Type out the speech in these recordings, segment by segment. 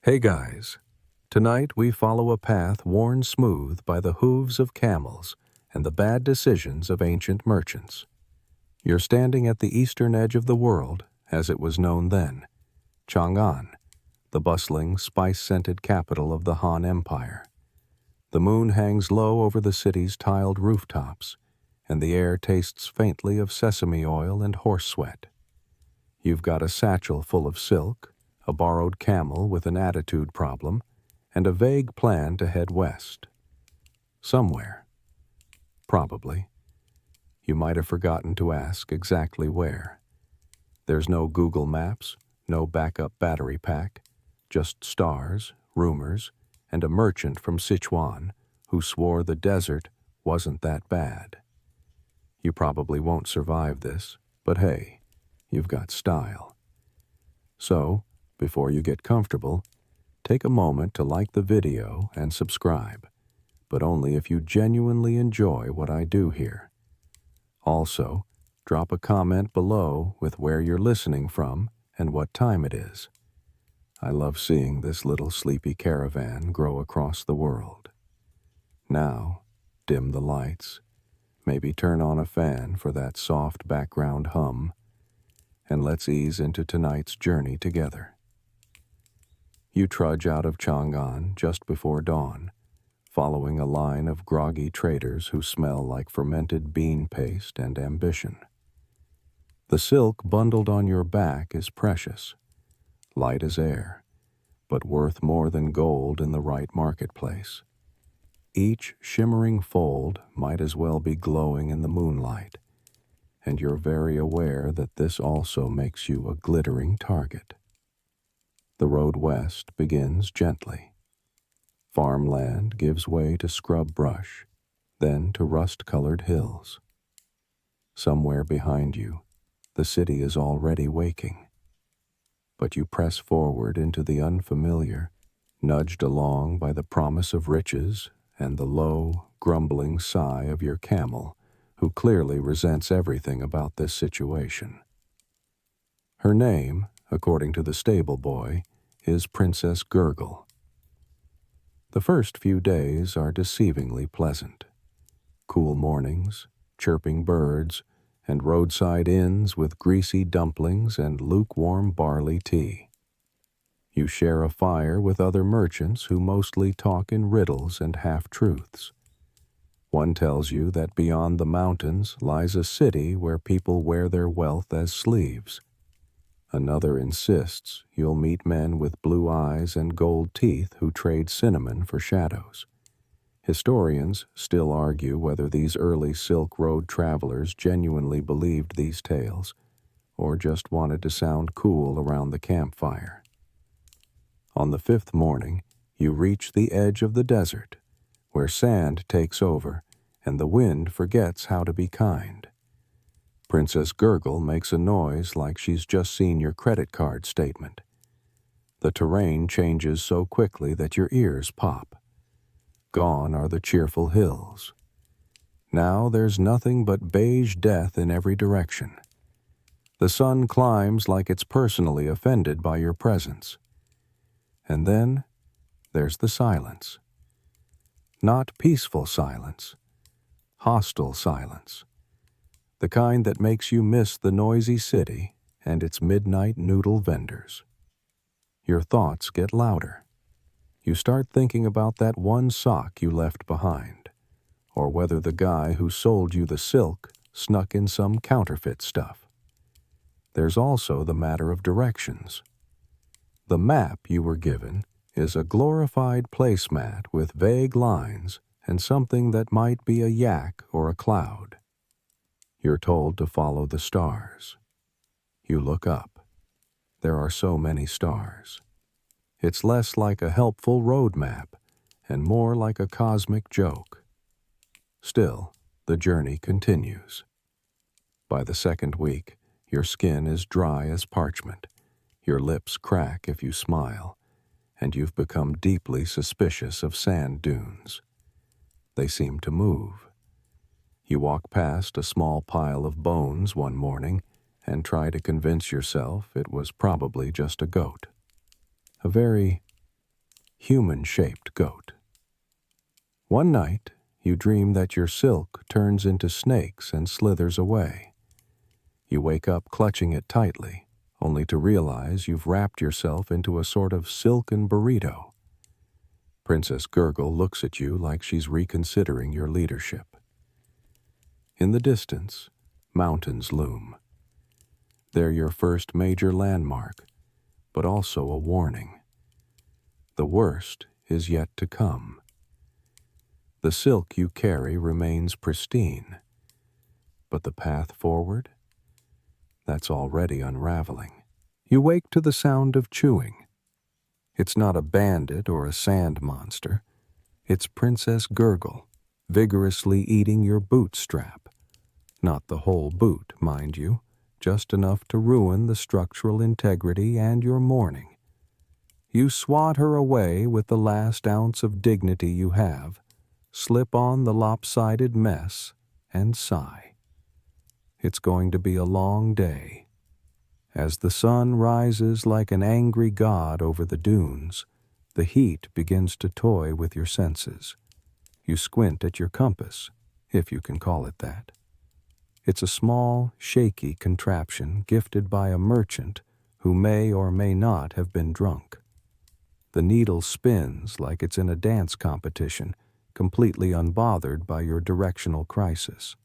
Hey guys, tonight we follow a path worn smooth by the hooves of camels and the bad decisions of ancient merchants. You're standing at the eastern edge of the world, as it was known then, Chang'an, the bustling, spice-scented capital of the Han Empire. The moon hangs low over the city's tiled rooftops, and the air tastes faintly of sesame oil and horse sweat. You've got a satchel full of silk, a borrowed camel with an attitude problem, and a vague plan to head west. Somewhere. Probably. You might have forgotten to ask exactly where. There's no Google Maps, no backup battery pack, just stars, rumors, and a merchant from Sichuan who swore the desert wasn't that bad. You probably won't survive this, but hey, you've got style. So, before you get comfortable, take a moment to like the video and subscribe, but only if you genuinely enjoy what I do here. Also, drop a comment below with where you're listening from and what time it is. I love seeing this little sleepy caravan grow across the world. Now, dim the lights, maybe turn on a fan for that soft background hum, and let's ease into tonight's journey together. You trudge out of Chang'an just before dawn, following a line of groggy traders who smell like fermented bean paste and ambition. The silk bundled on your back is precious, light as air, but worth more than gold in the right marketplace. Each shimmering fold might as well be glowing in the moonlight, and you're very aware that this also makes you a glittering target. The road west begins gently. Farmland gives way to scrub brush, then to rust-colored hills. Somewhere behind you, the city is already waking. But you press forward into the unfamiliar, nudged along by the promise of riches and the low, grumbling sigh of your camel, who clearly resents everything about this situation. Her name, according to the stable boy, is Princess Gurgle. The first few days are deceivingly pleasant. Cool mornings, chirping birds, and roadside inns with greasy dumplings and lukewarm barley tea. You share a fire with other merchants who mostly talk in riddles and half-truths. One tells you that beyond the mountains lies a city where people wear their wealth as sleeves. Another insists you'll meet men with blue eyes and gold teeth who trade cinnamon for shadows. Historians still argue whether these early Silk Road travelers genuinely believed these tales, or just wanted to sound cool around the campfire. On the fifth morning, you reach the edge of the desert, where sand takes over and the wind forgets how to be kind. Princess Gurgle makes a noise like she's just seen your credit card statement. The terrain changes so quickly that your ears pop. Gone are the cheerful hills. Now there's nothing but beige death in every direction. The sun climbs like it's personally offended by your presence. And then there's the silence. Not peaceful silence, hostile silence. The kind that makes you miss the noisy city and its midnight noodle vendors. Your thoughts get louder. You start thinking about that one sock you left behind, or whether the guy who sold you the silk snuck in some counterfeit stuff. There's also the matter of directions. The map you were given is a glorified placemat with vague lines and something that might be a yak or a cloud. You're told to follow the stars. You look up. There are so many stars. It's less like a helpful road map and more like a cosmic joke. Still, the journey continues. By the second week, your skin is dry as parchment, your lips crack if you smile, and you've become deeply suspicious of sand dunes. They seem to move. You walk past a small pile of bones one morning and try to convince yourself it was probably just a goat. A very human-shaped goat. One night, you dream that your silk turns into snakes and slithers away. You wake up clutching it tightly, only to realize you've wrapped yourself into a sort of silken burrito. Princess Gurgle looks at you like she's reconsidering your leadership. In the distance, mountains loom. They're your first major landmark, but also a warning. The worst is yet to come. The silk you carry remains pristine, but the path forward? That's already unraveling. You wake to the sound of chewing. It's not a bandit or a sand monster. It's Princess Gurgle, vigorously eating your boot strap. Not the whole boot, mind you, just enough to ruin the structural integrity and your morning. You swat her away with the last ounce of dignity you have, slip on the lopsided mess, and sigh. It's going to be a long day. As the sun rises like an angry god over the dunes, the heat begins to toy with your senses. You squint at your compass, if you can call it that. It's a small, shaky contraption gifted by a merchant who may or may not have been drunk. The needle spins like it's in a dance competition, completely unbothered by your directional crisis.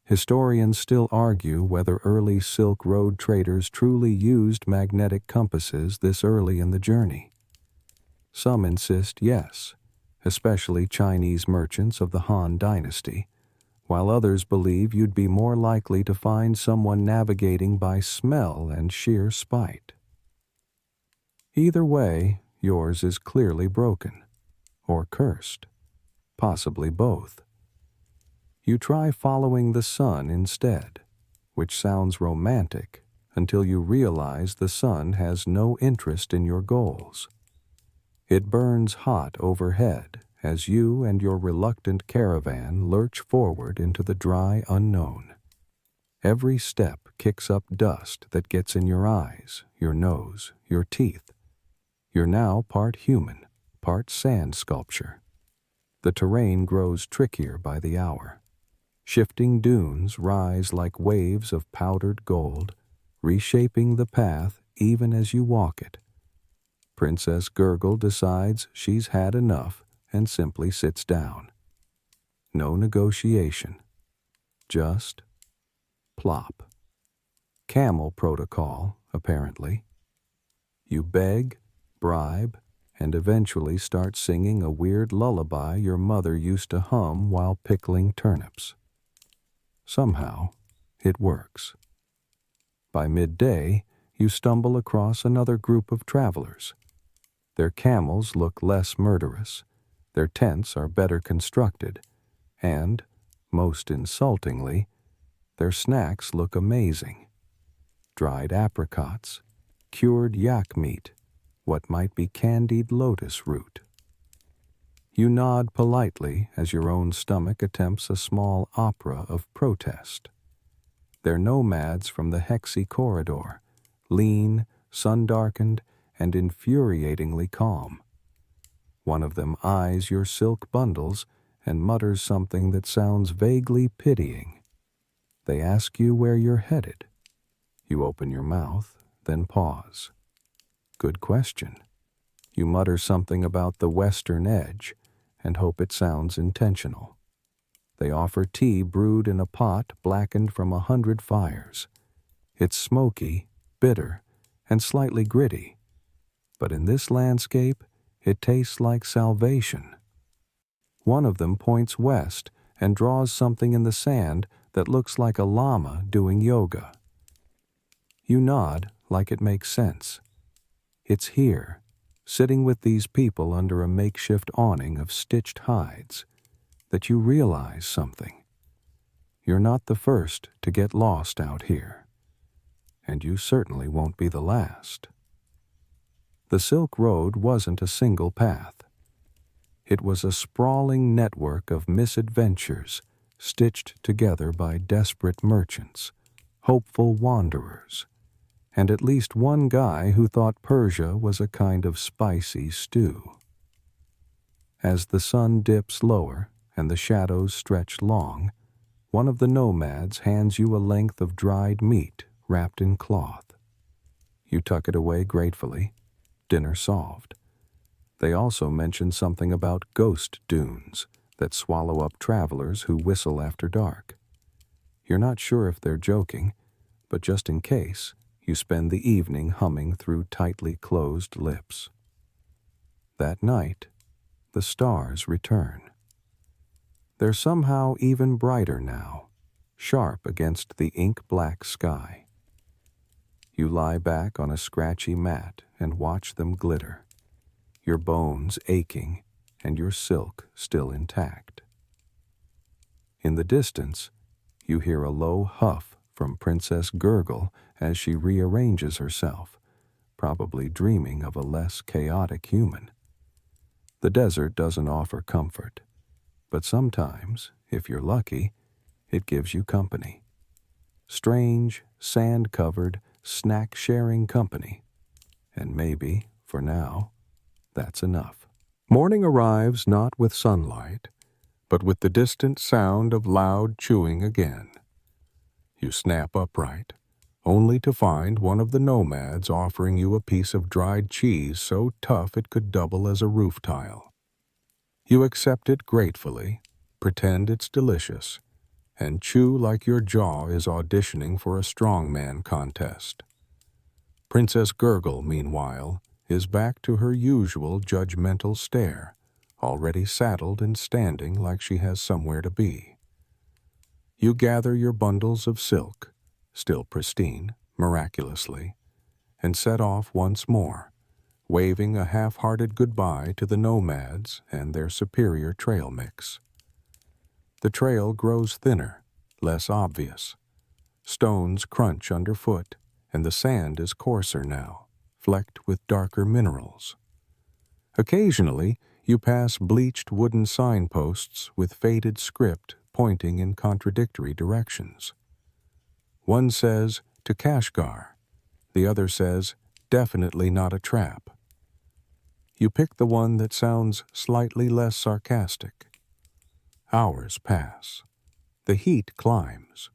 Historians still argue whether early Silk Road traders truly used magnetic compasses this early in the journey. Some insist yes, especially Chinese merchants of the Han Dynasty, while others believe you'd be more likely to find someone navigating by smell and sheer spite. Either way, yours is clearly broken, or cursed, possibly both. You try following the sun instead, which sounds romantic until you realize the sun has no interest in your goals. It burns hot overhead as you and your reluctant caravan lurch forward into the dry unknown. Every step kicks up dust that gets in your eyes, your nose, your teeth. You're now part human, part sand sculpture. The terrain grows trickier by the hour. Shifting dunes rise like waves of powdered gold, reshaping the path even as you walk it. Princess Gurgle decides she's had enough and simply sits down. No negotiation. Just plop. Camel protocol, apparently. You beg, bribe, and eventually start singing a weird lullaby your mother used to hum while pickling turnips. Somehow, it works. By midday, you stumble across another group of travelers. Their camels look less murderous, their tents are better constructed, and, most insultingly, their snacks look amazing. Dried apricots, cured yak meat, what might be candied lotus root. You nod politely as your own stomach attempts a small opera of protest. They're nomads from the Hexy corridor, lean, sun-darkened, and infuriatingly calm. One of them eyes your silk bundles and mutters something that sounds vaguely pitying. They ask you where you're headed. You open your mouth, then pause. Good question. You mutter something about the western edge and hope it sounds intentional. They offer tea brewed in a pot blackened from 100 fires. It's smoky, bitter, and slightly gritty, but in this landscape, it tastes like salvation. One of them points west and draws something in the sand that looks like a llama doing yoga. You nod like it makes sense. It's here, sitting with these people under a makeshift awning of stitched hides, that you realize something. You're not the first to get lost out here, and you certainly won't be the last. The Silk Road wasn't a single path. It was a sprawling network of misadventures stitched together by desperate merchants, hopeful wanderers, and at least one guy who thought Persia was a kind of spicy stew. As the sun dips lower and the shadows stretch long, one of the nomads hands you a length of dried meat wrapped in cloth. You tuck it away gratefully. Dinner solved. They also mention something about ghost dunes that swallow up travelers who whistle after dark. You're not sure if they're joking, but just in case, you spend the evening humming through tightly closed lips. That night, the stars return. They're somehow even brighter now, sharp against the ink-black sky. You lie back on a scratchy mat and watch them glitter, your bones aching and your silk still intact. In the distance, you hear a low huff from Princess Gurgle as she rearranges herself, probably dreaming of a less chaotic human. The desert doesn't offer comfort, but sometimes, if you're lucky, it gives you company. Strange, sand-covered, snack-sharing company. And maybe, for now, that's enough. Morning arrives not with sunlight, but with the distant sound of loud chewing again. You snap upright, only to find one of the nomads offering you a piece of dried cheese so tough it could double as a roof tile. You accept it gratefully, pretend it's delicious, and chew like your jaw is auditioning for a strongman contest. Princess Gurgle, meanwhile, is back to her usual judgmental stare, already saddled and standing like she has somewhere to be. You gather your bundles of silk, still pristine, miraculously, and set off once more, waving a half-hearted goodbye to the nomads and their superior trail mix. The trail grows thinner, less obvious. Stones crunch underfoot, and the sand is coarser now, flecked with darker minerals. Occasionally, you pass bleached wooden signposts with faded script pointing in contradictory directions. One says, to Kashgar. The other says, definitely not a trap. You pick the one that sounds slightly less sarcastic. Hours pass. The heat climbs.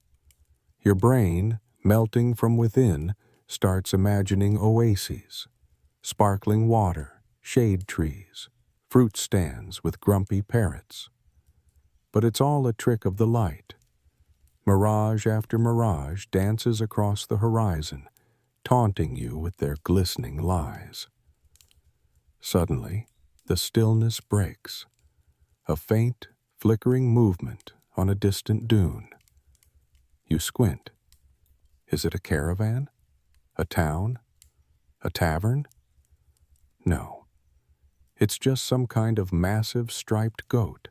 Your brain, melting from within, starts imagining oases, sparkling water, shade trees, fruit stands with grumpy parrots. But it's all a trick of the light. Mirage after mirage dances across the horizon, taunting you with their glistening lies. Suddenly, the stillness breaks. A faint, flickering movement on a distant dune. You squint. Is it a caravan? A town? A tavern? No. It's just some kind of massive striped goat.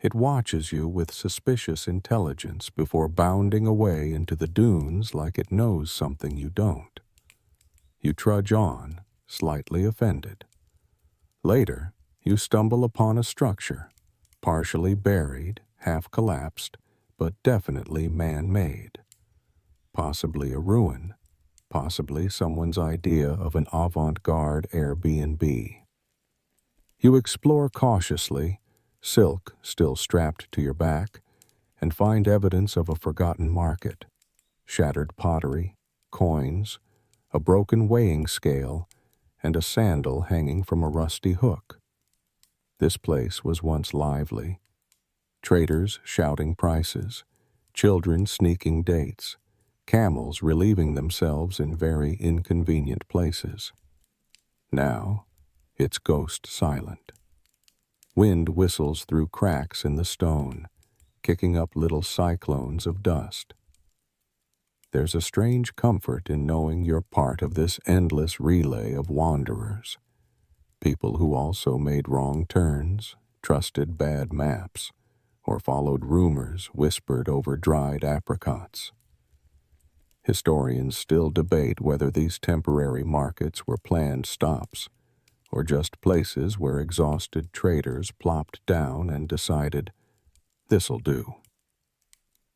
It watches you with suspicious intelligence before bounding away into the dunes like it knows something you don't. You trudge on, slightly offended. Later, you stumble upon a structure, partially buried, half collapsed, but definitely man-made. Possibly a ruin, possibly someone's idea of an avant-garde Airbnb. You explore cautiously, silk still strapped to your back, and find evidence of a forgotten market. Shattered pottery, coins, a broken weighing scale, and a sandal hanging from a rusty hook. This place was once lively. Traders shouting prices, children sneaking dates, camels relieving themselves in very inconvenient places. Now, it's ghost silent. Wind whistles through cracks in the stone, kicking up little cyclones of dust. There's a strange comfort in knowing you're part of this endless relay of wanderers, people who also made wrong turns, trusted bad maps, or followed rumors whispered over dried apricots. Historians still debate whether these temporary markets were planned stops, or just places where exhausted traders plopped down and decided, this'll do.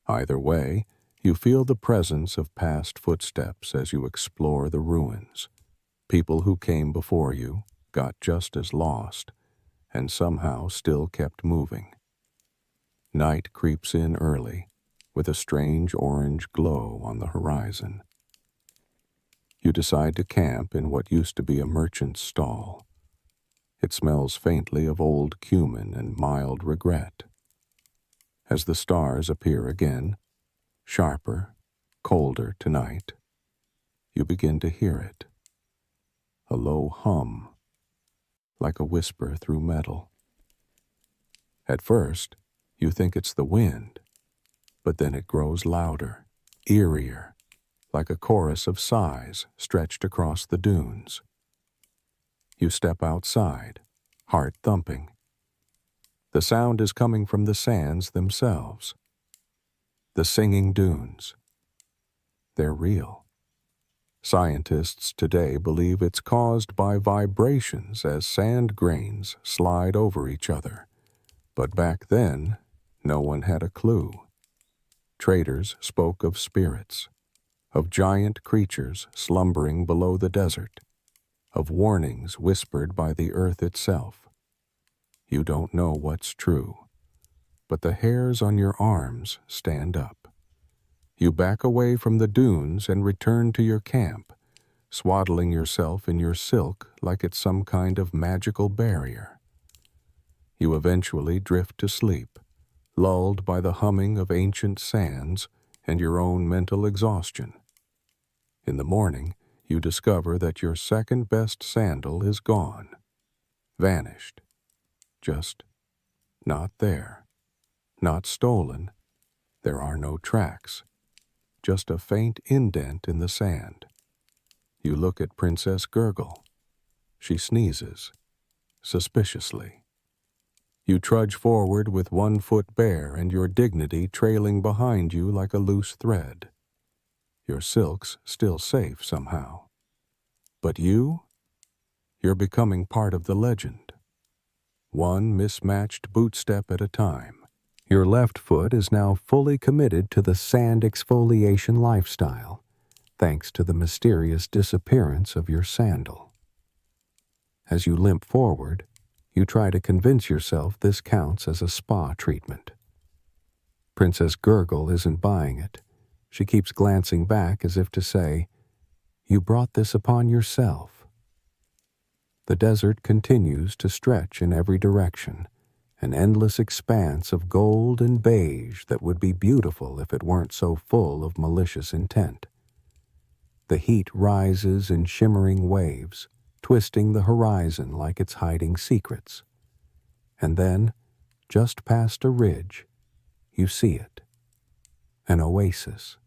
Either way, you feel the presence of past footsteps as you explore the ruins. People who came before you got just as lost, and somehow still kept moving. Night creeps in early, with a strange orange glow on the horizon. You decide to camp in what used to be a merchant's stall. It smells faintly of old cumin and mild regret. As the stars appear again, sharper, colder tonight, you begin to hear it. A low hum, like a whisper through metal. At first, you think it's the wind, but then it grows louder, eerier, like a chorus of sighs stretched across the dunes. You step outside, heart thumping. The sound is coming from the sands themselves. The singing dunes. They're real. Scientists today believe it's caused by vibrations as sand grains slide over each other. But back then, no one had a clue. Traders spoke of spirits, of giant creatures slumbering below the desert, of warnings whispered by the earth itself. You don't know what's true, but the hairs on your arms stand up. You back away from the dunes and return to your camp, swaddling yourself in your silk like it's some kind of magical barrier. You eventually drift to sleep, lulled by the humming of ancient sands and your own mental exhaustion. In the morning, you discover that your second best sandal is gone, vanished, just not there, not stolen. There are no tracks, just a faint indent in the sand. You look at Princess Gurgle. She sneezes, suspiciously. You trudge forward with 1 foot bare and your dignity trailing behind you like a loose thread. Your silk's still safe somehow. But you're becoming part of the legend. One mismatched bootstep at a time. Your left foot is now fully committed to the sand exfoliation lifestyle, thanks to the mysterious disappearance of your sandal. As you limp forward, you try to convince yourself this counts as a spa treatment. Princess Gurgle isn't buying it. She keeps glancing back as if to say, "You brought this upon yourself." The desert continues to stretch in every direction, an endless expanse of gold and beige that would be beautiful if it weren't so full of malicious intent. The heat rises in shimmering waves, twisting the horizon like it's hiding secrets. And then, just past a ridge, you see it. An oasis.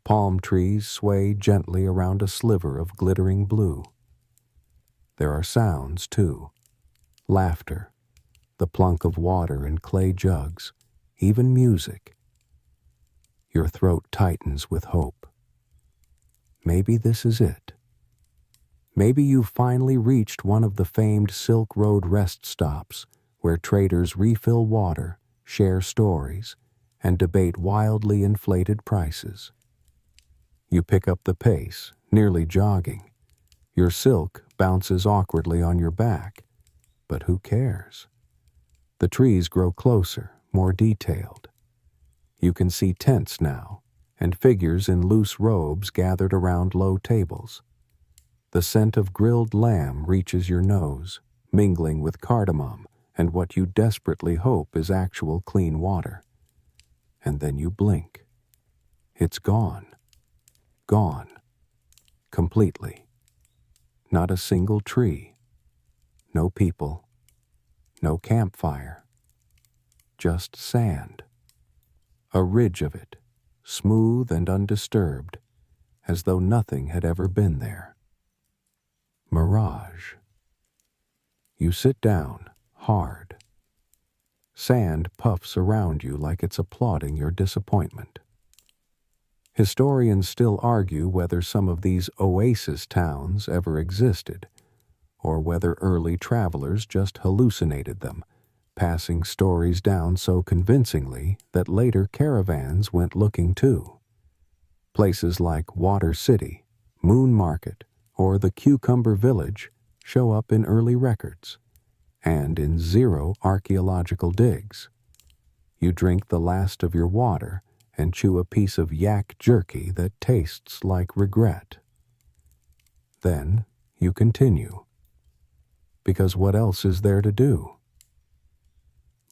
Palm trees sway gently around a sliver of glittering blue. There are sounds, too. Laughter, the plunk of water in clay jugs, even music. Your throat tightens with hope. Maybe this is it. Maybe you've finally reached one of the famed Silk Road rest stops, where traders refill water, share stories, and debate wildly inflated prices. You pick up the pace, nearly jogging. Your silk bounces awkwardly on your back, but who cares? The trees grow closer, more detailed. You can see tents now, and figures in loose robes gathered around low tables. The scent of grilled lamb reaches your nose, mingling with cardamom and what you desperately hope is actual clean water. And then you blink. It's gone. Gone. Completely. Not a single tree. No people. No campfire. Just sand. A ridge of it, smooth and undisturbed, as though nothing had ever been there. Mirage. You sit down, hard. Sand puffs around you like it's applauding your disappointment. Historians still argue whether some of these oasis towns ever existed, or whether early travelers just hallucinated them, passing stories down so convincingly that later caravans went looking too. Places like Water City, Moon Market, or the Cucumber Village show up in early records, and in 0 archaeological digs. You drink the last of your water and chew a piece of yak jerky that tastes like regret. Then you continue, because what else is there to do?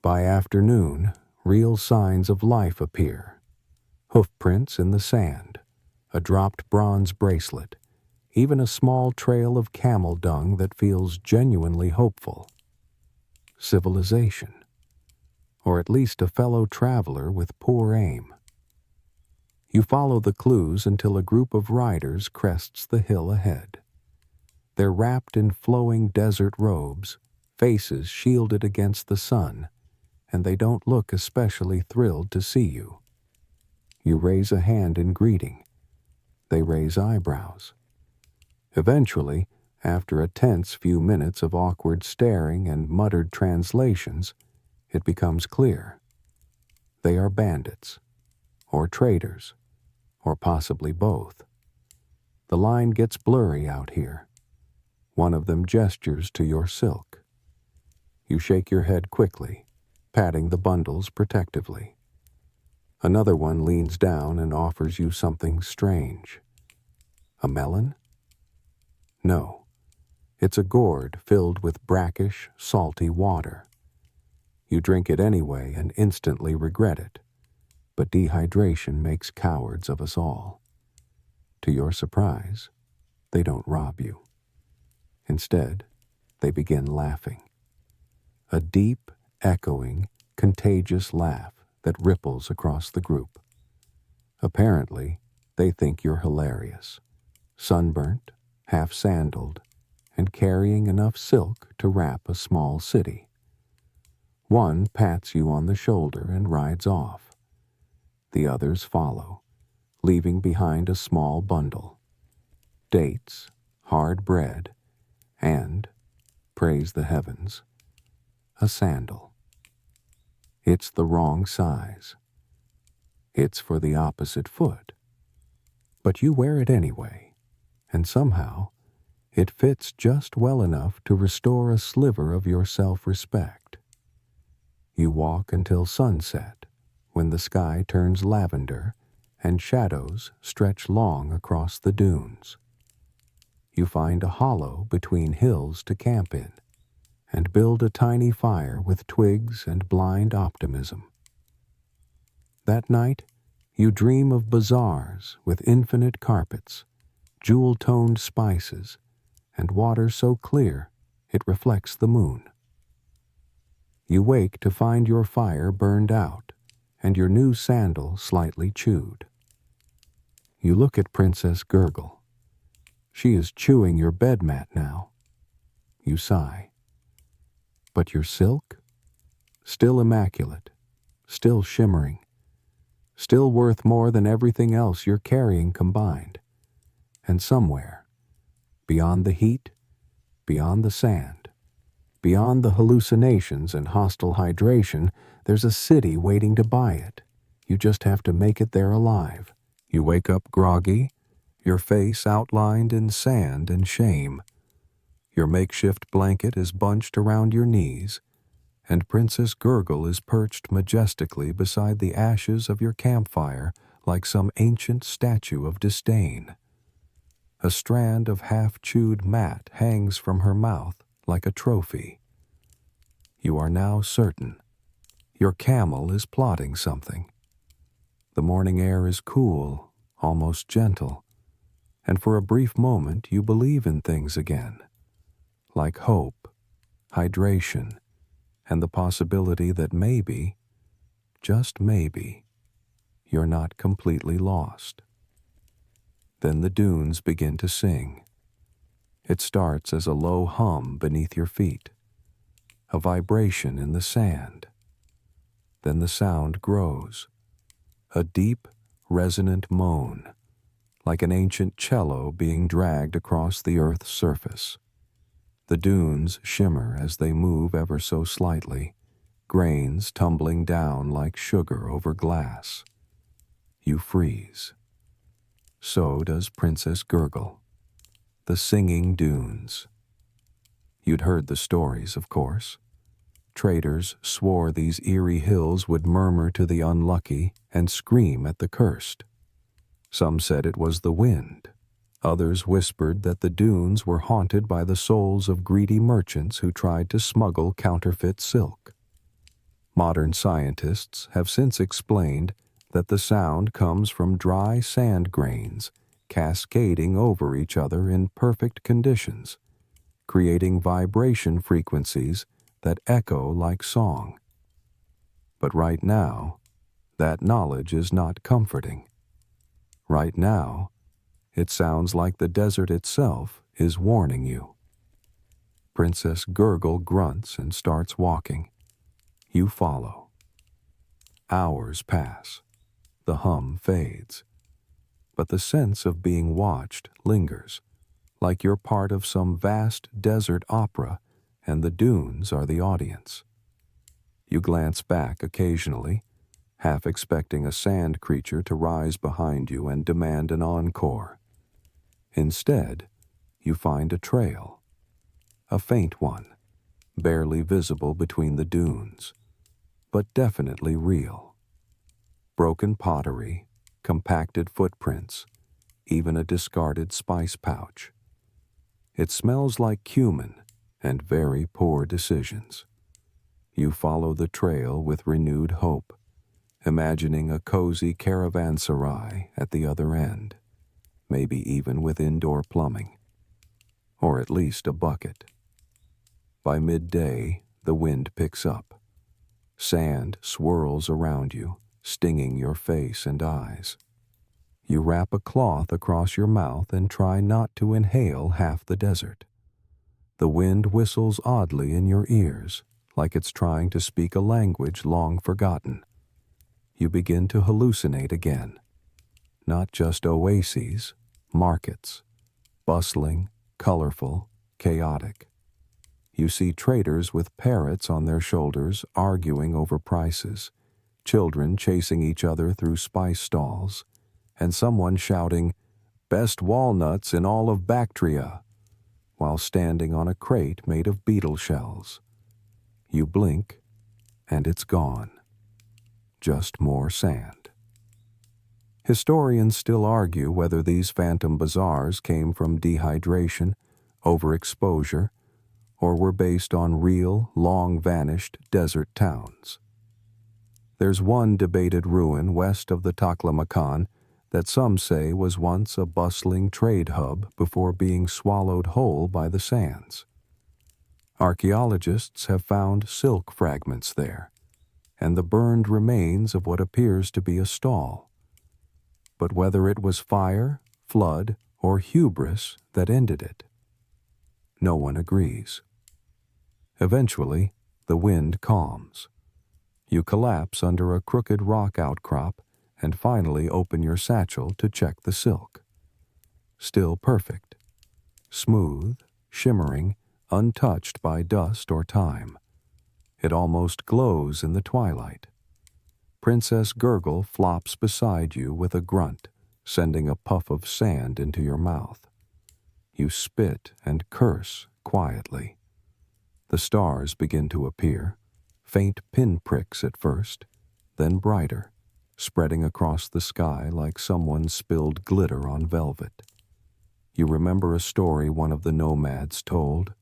By afternoon, real signs of life appear. Hoofprints in the sand, a dropped bronze bracelet, even a small trail of camel dung that feels genuinely hopeful. Civilization, or at least a fellow traveler with poor aim. You follow the clues until a group of riders crests the hill ahead. They're wrapped in flowing desert robes, faces shielded against the sun, and they don't look especially thrilled to see you. You raise a hand in greeting. They raise eyebrows. Eventually, after a tense few minutes of awkward staring and muttered translations, it becomes clear. They are bandits, or traders, or possibly both. The line gets blurry out here. One of them gestures to your silk. You shake your head quickly, patting the bundles protectively. Another one leans down and offers you something strange. A melon? No. It's a gourd filled with brackish, salty water. You drink it anyway and instantly regret it, but dehydration makes cowards of us all. To your surprise, they don't rob you. Instead, they begin laughing. A deep, echoing, contagious laugh that ripples across the group. Apparently, they think you're hilarious, sunburnt, half-sandaled, and carrying enough silk to wrap a small city. One pats you on the shoulder and rides off. The others follow, leaving behind a small bundle. Dates, hard bread, and, praise the heavens, a sandal. It's the wrong size. It's for the opposite foot. But you wear it anyway, and somehow it fits just well enough to restore a sliver of your self-respect. You walk until sunset, when the sky turns lavender and shadows stretch long across the dunes. You find a hollow between hills to camp in, and build a tiny fire with twigs and blind optimism. That night, you dream of bazaars with infinite carpets, jewel-toned spices, and water so clear it reflects the moon. You wake to find your fire burned out and your new sandal slightly chewed. You look at Princess Gurgle. She is chewing your bed mat now. You sigh. But your silk? Still immaculate, still shimmering, still worth more than everything else you're carrying combined. And somewhere, beyond the heat, beyond the sand, beyond the hallucinations and hostile hydration, there's a city waiting to buy it. You just have to make it there alive. You wake up groggy, your face outlined in sand and shame. Your makeshift blanket is bunched around your knees, and Princess Gurgle is perched majestically beside the ashes of your campfire like some ancient statue of disdain. A strand of half-chewed mat hangs from her mouth like a trophy. You are now certain. Your camel is plotting something. The morning air is cool, almost gentle, and for a brief moment you believe in things again, like hope, hydration, and the possibility that maybe, just maybe, you're not completely lost. Then the dunes begin to sing. It starts as a low hum beneath your feet, a vibration in the sand. Then the sound grows, a deep, resonant moan, like an ancient cello being dragged across the earth's surface. The dunes shimmer as they move ever so slightly, grains tumbling down like sugar over glass. You freeze. So does Princess Gurgle. The singing dunes. You'd heard the stories, of course. Traders swore these eerie hills would murmur to the unlucky and scream at the cursed. Some said it was the wind. Others whispered that the dunes were haunted by the souls of greedy merchants who tried to smuggle counterfeit silk. Modern scientists have since explained that the sound comes from dry sand grains cascading over each other in perfect conditions, creating vibration frequencies that echo like song. But right now, that knowledge is not comforting. Right now, it sounds like the desert itself is warning you. Princess Gurgle grunts and starts walking. You follow. Hours pass. The hum fades. But the sense of being watched lingers, like you're part of some vast desert opera and the dunes are the audience. You glance back occasionally, half expecting a sand creature to rise behind you and demand an encore. Instead, you find a trail, a faint one, barely visible between the dunes, but definitely real. Broken pottery, compacted footprints, even a discarded spice pouch. It smells like cumin and very poor decisions. You follow the trail with renewed hope, imagining a cozy caravanserai at the other end, maybe even with indoor plumbing, or at least a bucket. By midday, the wind picks up. Sand swirls around you, stinging your face and eyes. You wrap a cloth across your mouth and try not to inhale half the desert. The wind whistles oddly in your ears, like it's trying to speak a language long forgotten. You begin to hallucinate again. Not just oases, markets. Bustling, colorful, chaotic. You see traders with parrots on their shoulders arguing over prices, children chasing each other through spice stalls, and someone shouting, "Best walnuts in all of Bactria," while standing on a crate made of beetle shells. You blink, and it's gone. Just more sand. Historians still argue whether these phantom bazaars came from dehydration, overexposure, or were based on real, long-vanished desert towns. There's one debated ruin west of the Taklamakan that some say was once a bustling trade hub before being swallowed whole by the sands. Archaeologists have found silk fragments there, and the burned remains of what appears to be a stall. But whether it was fire, flood, or hubris that ended it, no one agrees. Eventually, the wind calms. You collapse under a crooked rock outcrop and finally open your satchel to check the silk. Still perfect. Smooth, shimmering, untouched by dust or time. It almost glows in the twilight. Princess Gurgle flops beside you with a grunt, sending a puff of sand into your mouth. You spit and curse quietly. The stars begin to appear, faint pinpricks at first, then brighter, spreading across the sky like someone spilled glitter on velvet. You remember a story one of the nomads told,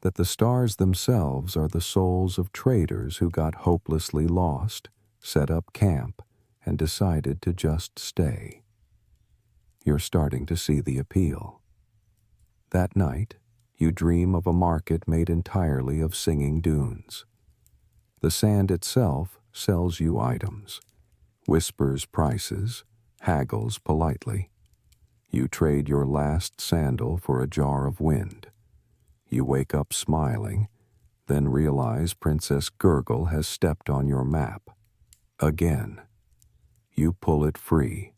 that the stars themselves are the souls of traders who got hopelessly lost, set up camp, and decided to just stay. You're starting to see the appeal. That night, you dream of a market made entirely of singing dunes. The sand itself sells you items, whispers prices, haggles politely. You trade your last sandal for a jar of wind. You wake up smiling, then realize Princess Gurgle has stepped on your map. Again. You pull it free.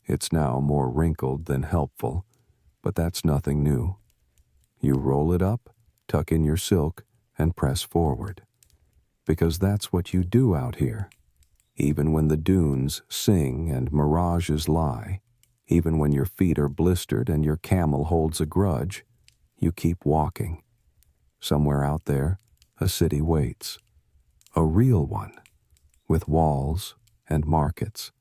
It's now more wrinkled than helpful, but that's nothing new. You roll it up, tuck in your silk, and press forward. Because that's what you do out here. Even when the dunes sing and mirages lie, even when your feet are blistered and your camel holds a grudge, you keep walking. Somewhere out there, a city waits. A real one, with walls and markets,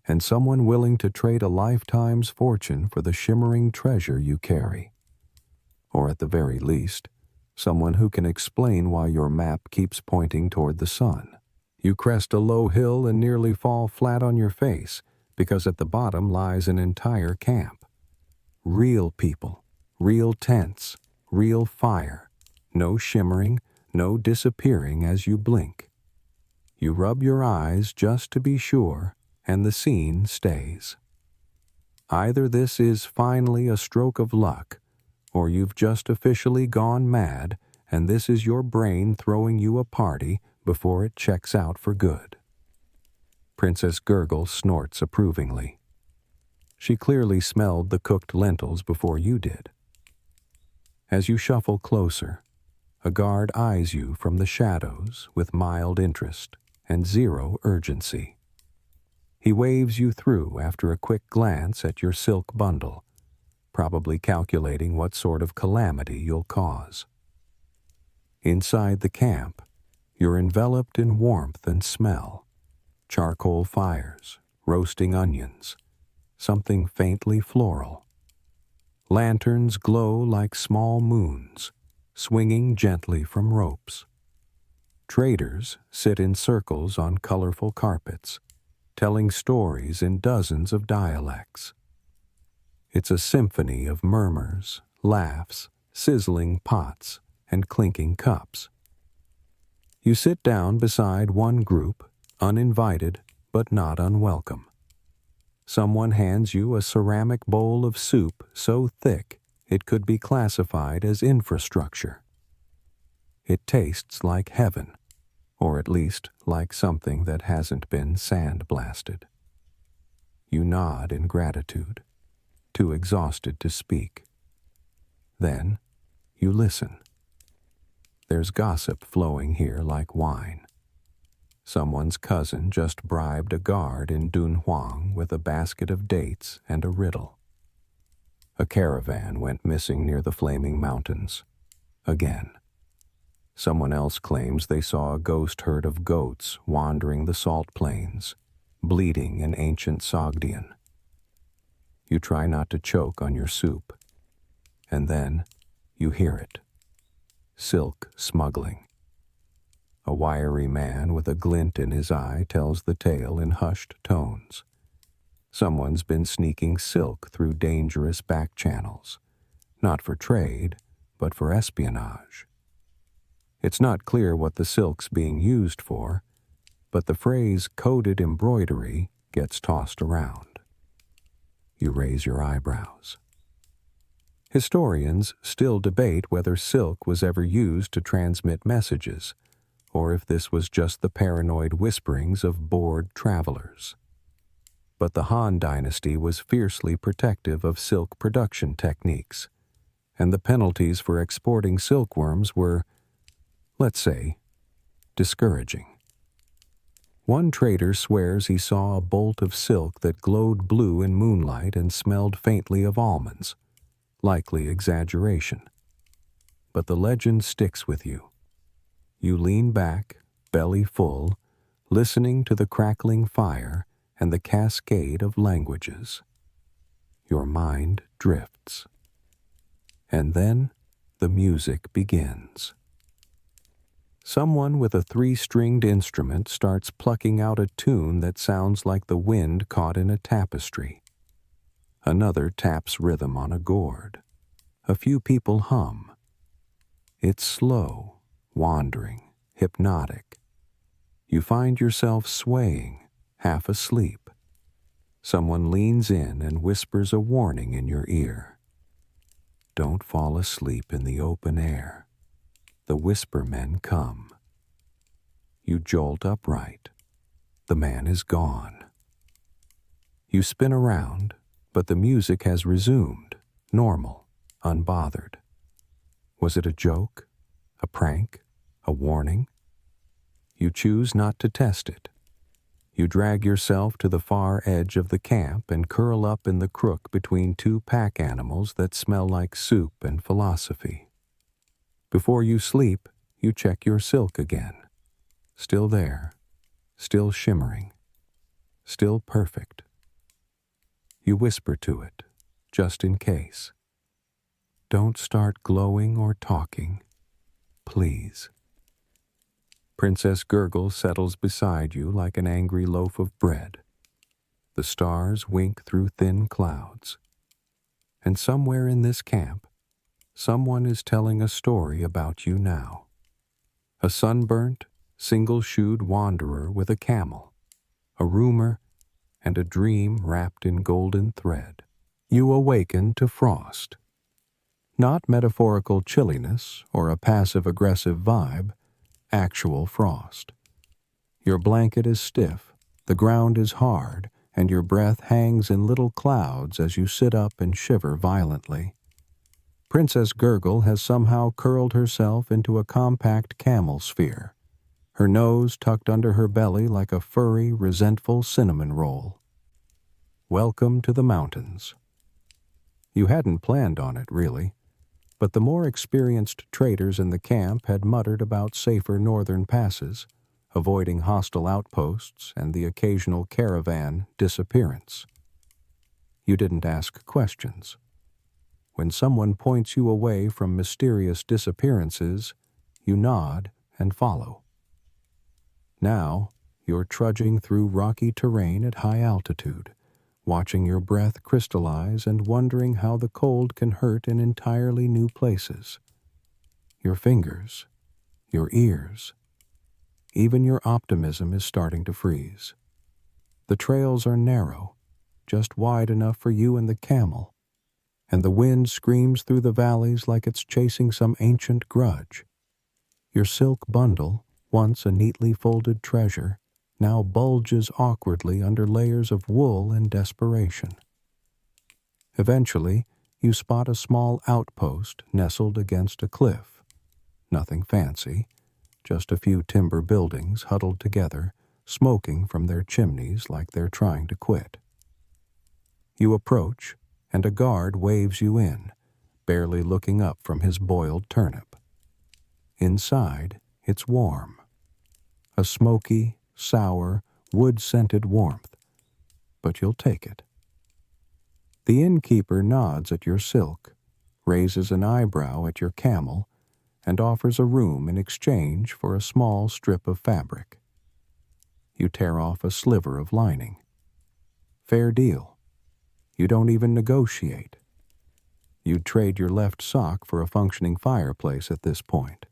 and someone willing to trade a lifetime's fortune for the shimmering treasure you carry. Or at the very least, someone who can explain why your map keeps pointing toward the sun. You crest a low hill and nearly fall flat on your face because at the bottom lies an entire camp. Real people, real tents, real fire, no shimmering, no disappearing as you blink. You rub your eyes just to be sure, and the scene stays. Either this is finally a stroke of luck, or you've just officially gone mad, and this is your brain throwing you a party before it checks out for good. Princess Gurgle snorts approvingly. She clearly smelled the cooked lentils before you did. As you shuffle closer, a guard eyes you from the shadows with mild interest and zero urgency. He waves you through after a quick glance at your silk bundle, probably calculating what sort of calamity you'll cause. Inside the camp, you're enveloped in warmth and smell. Charcoal fires, roasting onions, something faintly floral. Lanterns glow like small moons, swinging gently from ropes. Traders sit in circles on colorful carpets, telling stories in dozens of dialects. It's a symphony of murmurs, laughs, sizzling pots, and clinking cups. You sit down beside one group, uninvited but not unwelcome. Someone hands you a ceramic bowl of soup so thick it could be classified as infrastructure. It tastes like heaven, or at least like something that hasn't been sandblasted. You nod in gratitude, too exhausted to speak. Then you listen. There's gossip flowing here like wine. Someone's cousin just bribed a guard in Dunhuang with a basket of dates and a riddle. A caravan went missing near the Flaming Mountains. Again. Someone else claims they saw a ghost herd of goats wandering the salt plains, bleeding in ancient Sogdian. You try not to choke on your soup, and then you hear it. Silk smuggling. A wiry man with a glint in his eye tells the tale in hushed tones. Someone's been sneaking silk through dangerous back channels, not for trade, but for espionage. It's not clear what the silk's being used for, but the phrase coded embroidery gets tossed around. You raise your eyebrows. Historians still debate whether silk was ever used to transmit messages, or if this was just the paranoid whisperings of bored travelers. But the Han Dynasty was fiercely protective of silk production techniques, and the penalties for exporting silkworms were, let's say, discouraging. One trader swears he saw a bolt of silk that glowed blue in moonlight and smelled faintly of almonds, likely exaggeration. But the legend sticks with you. You lean back, belly full, listening to the crackling fire and the cascade of languages. Your mind drifts. And then the music begins. Someone with a 3-stringed instrument starts plucking out a tune that sounds like the wind caught in a tapestry. Another taps rhythm on a gourd. A few people hum. It's slow, wandering, hypnotic. You find yourself swaying, half asleep. Someone leans in and whispers a warning in your ear. Don't fall asleep in the open air. The whisper men come. You jolt upright. The man is gone. You spin around, but the music has resumed, normal, unbothered. Was it a joke? A prank? A warning? You choose not to test it. You drag yourself to the far edge of the camp and curl up in the crook between two pack animals that smell like soup and philosophy. Before you sleep, you check your silk again. Still there, still shimmering, still perfect. You whisper to it, just in case. Don't start glowing or talking, please. Princess Gurgle settles beside you like an angry loaf of bread. The stars wink through thin clouds. And somewhere in this camp, someone is telling a story about you now. A sunburnt, single-shoed wanderer with a camel, a rumor, and a dream wrapped in golden thread. You awaken to frost. Not metaphorical chilliness or a passive-aggressive vibe, actual frost. Your blanket is stiff, the ground is hard, and your breath hangs in little clouds as you sit up and shiver violently. Princess Gurgle has somehow curled herself into a compact camel sphere, her nose tucked under her belly like a furry, resentful cinnamon roll. Welcome to the mountains. You hadn't planned on it, really, but the more experienced traders in the camp had muttered about safer northern passes, avoiding hostile outposts and the occasional caravan disappearance. You didn't ask questions. When someone points you away from mysterious disappearances, you nod and follow. Now, you're trudging through rocky terrain at high altitude, watching your breath crystallize and wondering how the cold can hurt in entirely new places. Your fingers, your ears, even your optimism is starting to freeze. The trails are narrow, just wide enough for you and the camel, and the wind screams through the valleys like it's chasing some ancient grudge. Your silk bundle, once a neatly folded treasure, now bulges awkwardly under layers of wool and desperation. Eventually, you spot a small outpost nestled against a cliff. Nothing fancy, just a few timber buildings huddled together, smoking from their chimneys like they're trying to quit. You approach, and a guard waves you in, barely looking up from his boiled turnip. Inside, it's warm. A smoky, sour, wood-scented warmth, but you'll take it. The innkeeper nods at your silk, raises an eyebrow at your camel, and offers a room in exchange for a small strip of fabric. You tear off a sliver of lining. Fair deal. You don't even negotiate. You'd trade your left sock for a functioning fireplace at this point.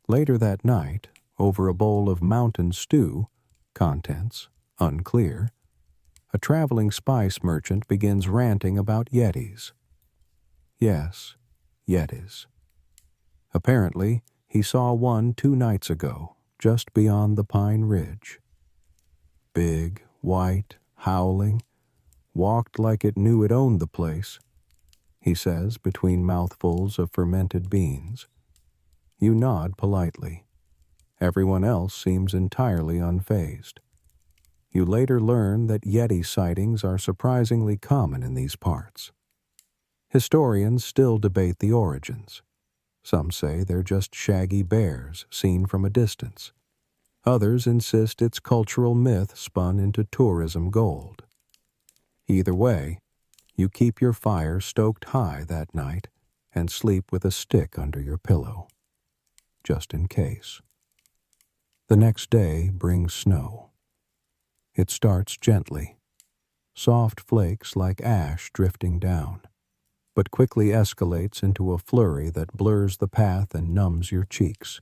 Later that night, over a bowl of mountain stew, contents unclear, a traveling spice merchant begins ranting about yetis. Yes, yetis. Apparently, he saw one 2 nights ago, just beyond the Pine Ridge. Big, white, howling, walked like it knew it owned the place, he says between mouthfuls of fermented beans. You nod politely. Everyone else seems entirely unfazed. You later learn that yeti sightings are surprisingly common in these parts. Historians still debate the origins. Some say they're just shaggy bears seen from a distance. Others insist it's cultural myth spun into tourism gold. Either way, you keep your fire stoked high that night and sleep with a stick under your pillow, just in case. The next day brings snow. It starts gently, soft flakes like ash drifting down, but quickly escalates into a flurry that blurs the path and numbs your cheeks.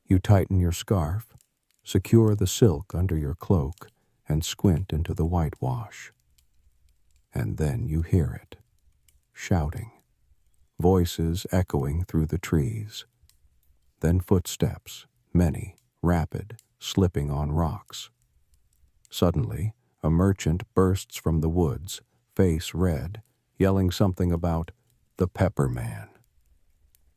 You tighten your scarf, secure the silk under your cloak, and squint into the whitewash. And then you hear it, shouting, voices echoing through the trees. Then footsteps, many, rapid, slipping on rocks. Suddenly, a merchant bursts from the woods, face red, yelling something about the Pepper Man.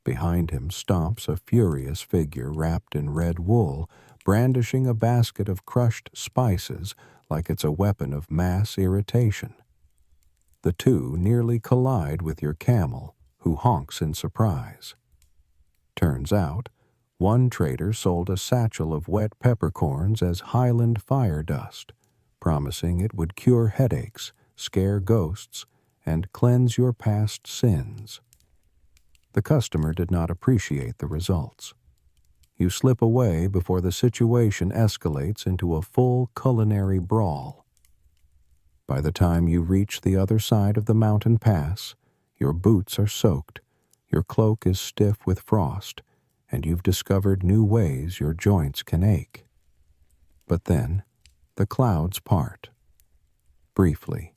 Behind him stomps a furious figure wrapped in red wool, brandishing a basket of crushed spices like it's a weapon of mass irritation. The two nearly collide with your camel, who honks in surprise. Turns out, one trader sold a satchel of wet peppercorns as Highland fire dust, promising it would cure headaches, scare ghosts, and cleanse your past sins. The customer did not appreciate the results. You slip away before the situation escalates into a full culinary brawl. By the time you reach the other side of the mountain pass, your boots are soaked, your cloak is stiff with frost, and you've discovered new ways your joints can ache. But then, the clouds part. Briefly.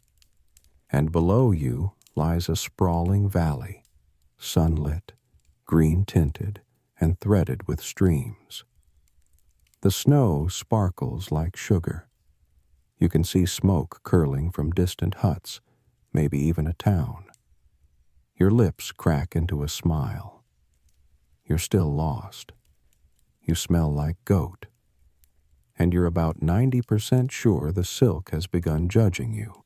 And below you lies a sprawling valley, sunlit, green-tinted, and threaded with streams. The snow sparkles like sugar. You can see smoke curling from distant huts, maybe even a town. Your lips crack into a smile. You're still lost. You smell like goat. And you're about 90% sure the silk has begun judging you.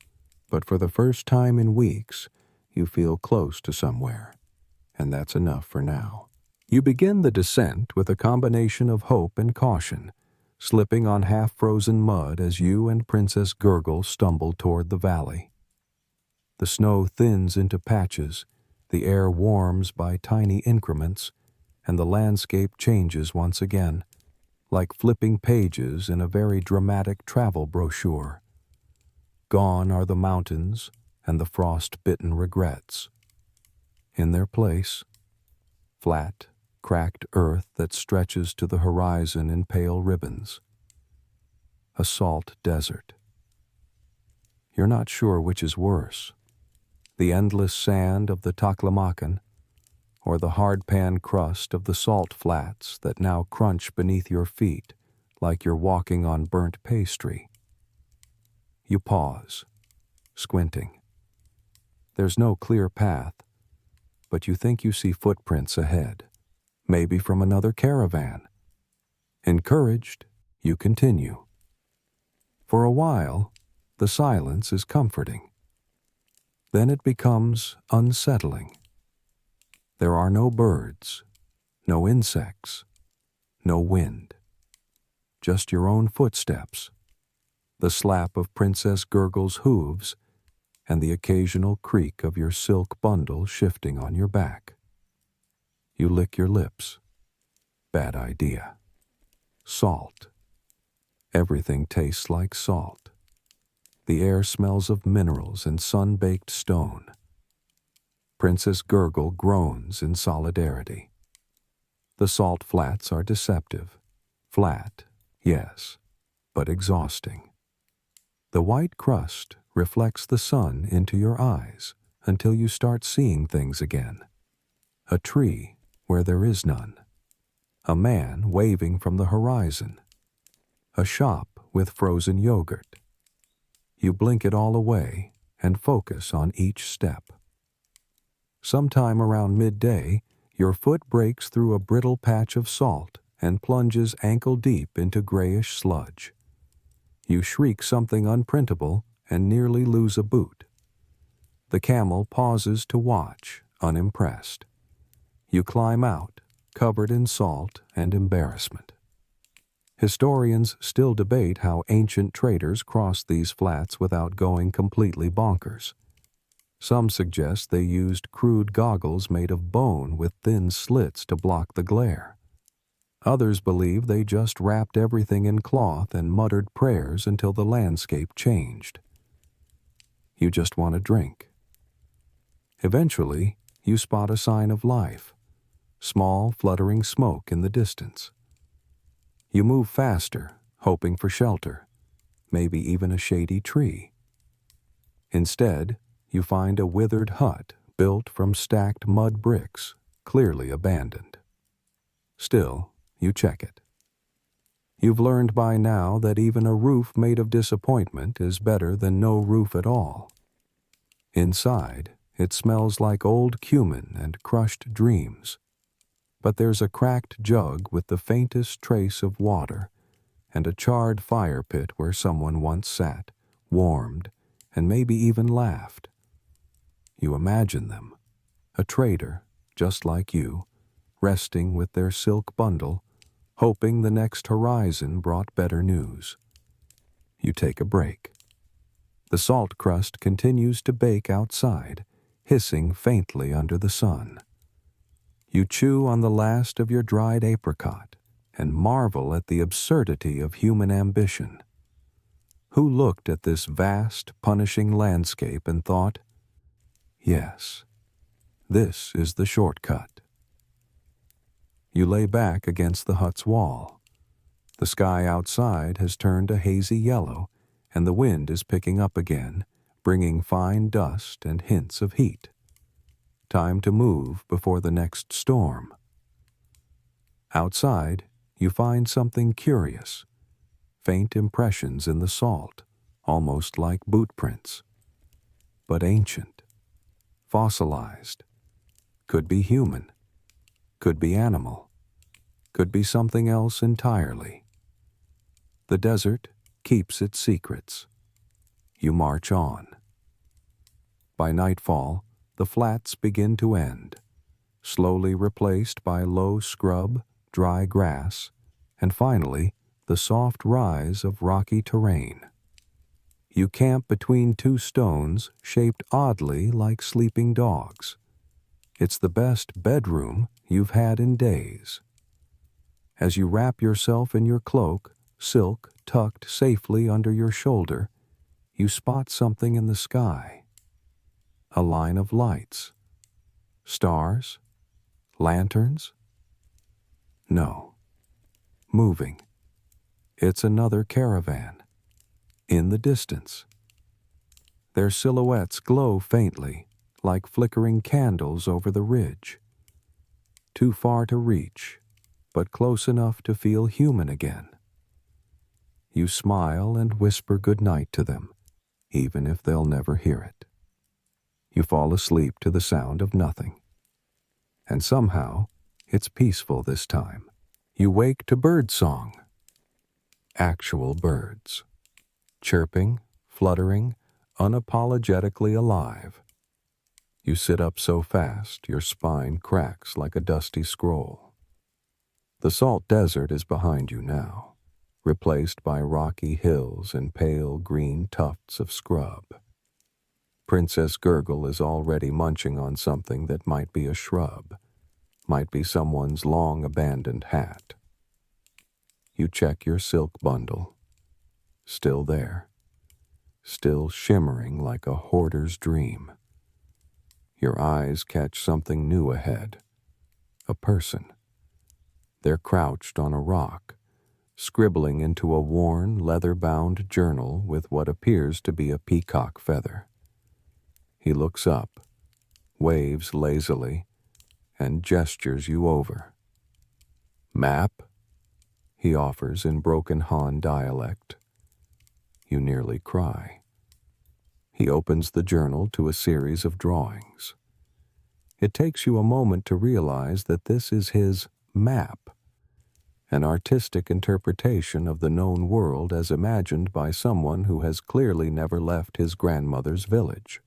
But for the first time in weeks, you feel close to somewhere. And that's enough for now. You begin the descent with a combination of hope and caution, slipping on half-frozen mud as you and Princess Gurgle stumble toward the valley. The snow thins into patches, the air warms by tiny increments, and the landscape changes once again, like flipping pages in a very dramatic travel brochure. Gone are the mountains and the frost-bitten regrets. In their place, flat, cracked earth that stretches to the horizon in pale ribbons. A salt desert. You're not sure which is worse, the endless sand of the Taklamakan or the hard-pan crust of the salt flats that now crunch beneath your feet like you're walking on burnt pastry. You pause, squinting. There's no clear path, but you think you see footprints ahead, maybe from another caravan. Encouraged, you continue. For a while, the silence is comforting. Then it becomes unsettling. There are no birds, no insects, no wind. Just your own footsteps, the slap of Princess Gurgle's hooves, and the occasional creak of your silk bundle shifting on your back. You lick your lips. Bad idea. Salt. Everything tastes like salt. The air smells of minerals and sun-baked stone. Princess Gurgle groans in solidarity. The salt flats are deceptive. Flat, yes, but exhausting. The white crust reflects the sun into your eyes until you start seeing things again. A tree where there is none. A man waving from the horizon. A shop with frozen yogurt. You blink it all away and focus on each step. Sometime around midday, your foot breaks through a brittle patch of salt and plunges ankle-deep into grayish sludge. You shriek something unprintable and nearly lose a boot. The camel pauses to watch, unimpressed. You climb out, covered in salt and embarrassment. Historians still debate how ancient traders crossed these flats without going completely bonkers. Some suggest they used crude goggles made of bone with thin slits to block the glare. Others believe they just wrapped everything in cloth and muttered prayers until the landscape changed. You just want a drink. Eventually, you spot a sign of life, small fluttering smoke in the distance. You move faster, hoping for shelter, maybe even a shady tree. Instead, you find a withered hut built from stacked mud bricks, clearly abandoned. Still, you check it. You've learned by now that even a roof made of disappointment is better than no roof at all. Inside, it smells like old cumin and crushed dreams. But there's a cracked jug with the faintest trace of water, and a charred fire pit where someone once sat, warmed, and maybe even laughed. You imagine them, a trader, just like you, resting with their silk bundle, hoping the next horizon brought better news. You take a break. The salt crust continues to bake outside, hissing faintly under the sun. You chew on the last of your dried apricot and marvel at the absurdity of human ambition. Who looked at this vast, punishing landscape and thought, yes, this is the shortcut. You lay back against the hut's wall. The sky outside has turned a hazy yellow, and the wind is picking up again, bringing fine dust and hints of heat. Time to move before the next storm. Outside, you find something curious. Faint impressions in the salt, almost like boot prints. But ancient, fossilized. Could be human. Could be animal. Could be something else entirely. The desert keeps its secrets. You march on. By nightfall, the flats begin to end, slowly replaced by low scrub, dry grass, and finally, the soft rise of rocky terrain. You camp between two stones shaped oddly like sleeping dogs. It's the best bedroom you've had in days. As you wrap yourself in your cloak, silk tucked safely under your shoulder, you spot something in the sky. A line of lights. Stars? Lanterns? No. Moving. It's another caravan. In the distance. Their silhouettes glow faintly, like flickering candles over the ridge. Too far to reach, but close enough to feel human again. You smile and whisper goodnight to them, even if they'll never hear it. You fall asleep to the sound of nothing. And somehow, it's peaceful this time. You wake to birdsong. Actual birds. Chirping, fluttering, unapologetically alive. You sit up so fast your spine cracks like a dusty scroll. The salt desert is behind you now, replaced by rocky hills and pale green tufts of scrub. Princess Gurgle is already munching on something that might be a shrub, might be someone's long-abandoned hat. You check your silk bundle. Still there. Still shimmering like a hoarder's dream. Your eyes catch something new ahead. A person. They're crouched on a rock, scribbling into a worn, leather-bound journal with what appears to be a peacock feather. He looks up, waves lazily, and gestures you over. Map? He offers in broken Han dialect. You nearly cry. He opens the journal to a series of drawings. It takes you a moment to realize that this is his map, an artistic interpretation of the known world as imagined by someone who has clearly never left his grandmother's village.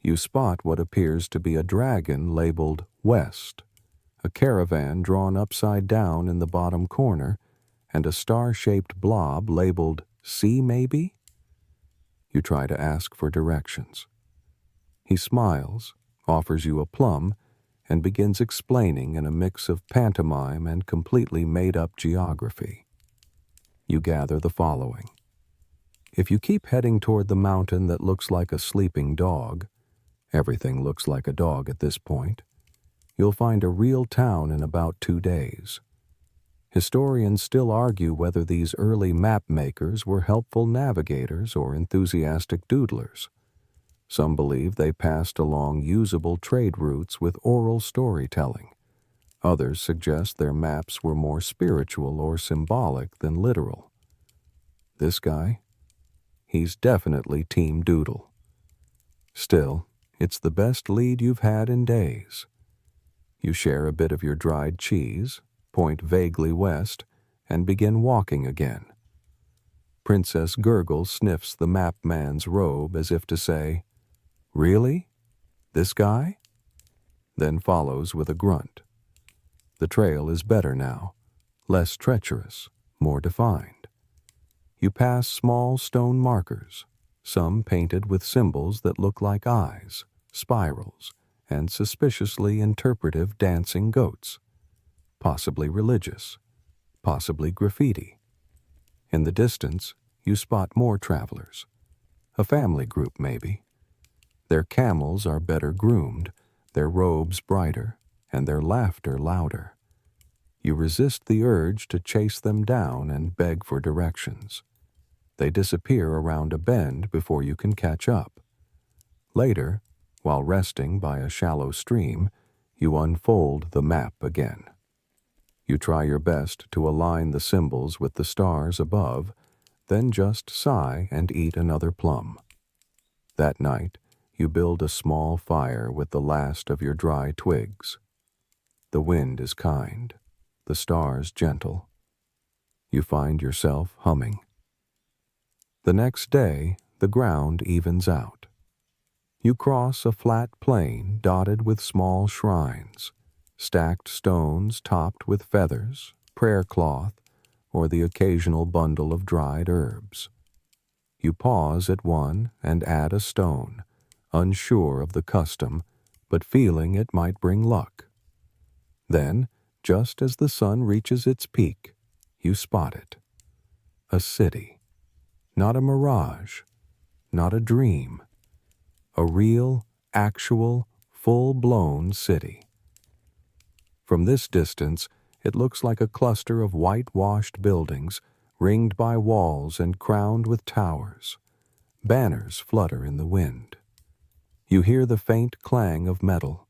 You spot what appears to be a dragon labeled West, a caravan drawn upside down in the bottom corner, and a star-shaped blob labeled Sea maybe? You try to ask for directions. He smiles, offers you a plum, and begins explaining in a mix of pantomime and completely made-up geography. You gather the following. If you keep heading toward the mountain that looks like a sleeping dog, everything looks like a dog at this point, you'll find a real town in about 2 days. Historians still argue whether these early map makers were helpful navigators or enthusiastic doodlers. Some believe they passed along usable trade routes with oral storytelling. Others suggest their maps were more spiritual or symbolic than literal. This guy? He's definitely Team Doodle. Still, it's the best lead you've had in days. You share a bit of your dried cheese, point vaguely west, and begin walking again. Princess Gurgle sniffs the map man's robe as if to say, "Really? This guy?" then follows with a grunt. The trail is better now, less treacherous, more defined. You pass small stone markers, some painted with symbols that look like eyes, spirals, and suspiciously interpretive dancing goats, possibly religious, possibly graffiti. In the distance, you spot more travelers, a family group maybe. Their camels are better groomed, their robes brighter, and their laughter louder. You resist the urge to chase them down and beg for directions. They disappear around a bend before you can catch up. Later, while resting by a shallow stream, you unfold the map again. You try your best to align the symbols with the stars above, then just sigh and eat another plum. That night, you build a small fire with the last of your dry twigs. The wind is kind, the stars gentle. You find yourself humming. The next day, the ground evens out. You cross a flat plain dotted with small shrines, stacked stones topped with feathers, prayer cloth, or the occasional bundle of dried herbs. You pause at one and add a stone, unsure of the custom, but feeling it might bring luck. Then, just as the sun reaches its peak, you spot it. A city. Not a mirage, not a dream. A real, actual, full-blown city. From this distance, it looks like a cluster of whitewashed buildings, ringed by walls and crowned with towers. Banners flutter in the wind. You hear the faint clang of metal,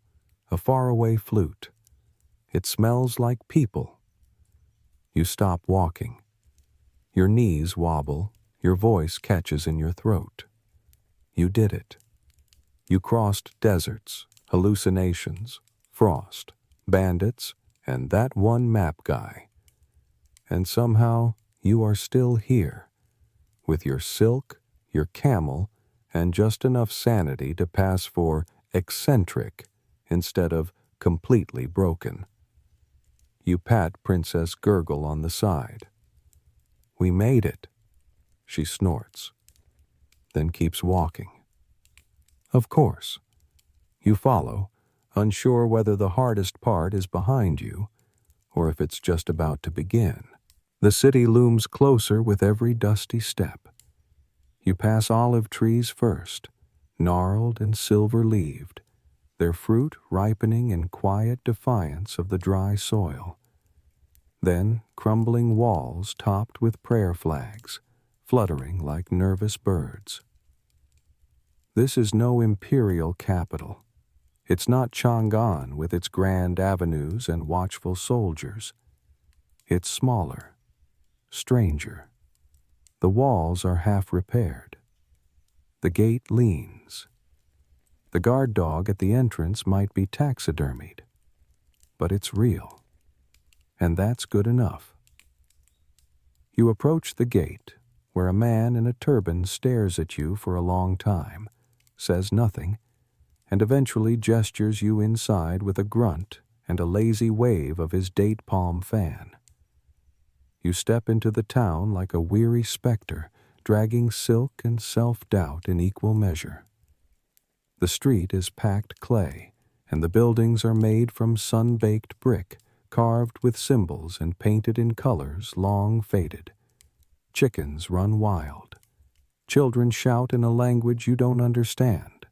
a faraway flute. It smells like people. You stop walking. Your knees wobble, your voice catches in your throat. You did it. You crossed deserts, hallucinations, frost, bandits, and that one map guy. And somehow you are still here, with your silk, your camel, and just enough sanity to pass for eccentric instead of completely broken. You pat Princess Gurgle on the side. "We made it," she snorts, then keeps walking. Of course. You follow, unsure whether the hardest part is behind you or if it's just about to begin. The city looms closer with every dusty step. You pass olive trees first, gnarled and silver-leaved, their fruit ripening in quiet defiance of the dry soil. Then crumbling walls topped with prayer flags, fluttering like nervous birds. This is no imperial capital. It's not Chang'an with its grand avenues and watchful soldiers. It's smaller, stranger. The walls are half repaired. The gate leans. The guard dog at the entrance might be taxidermied, but it's real, and that's good enough. You approach the gate, where a man in a turban stares at you for a long time, says nothing, and eventually gestures you inside with a grunt and a lazy wave of his date palm fan. You step into the town like a weary specter, dragging silk and self-doubt in equal measure. The street is packed clay, and the buildings are made from sun-baked brick, carved with symbols and painted in colors long faded. Chickens run wild. Children shout in a language you don't understand.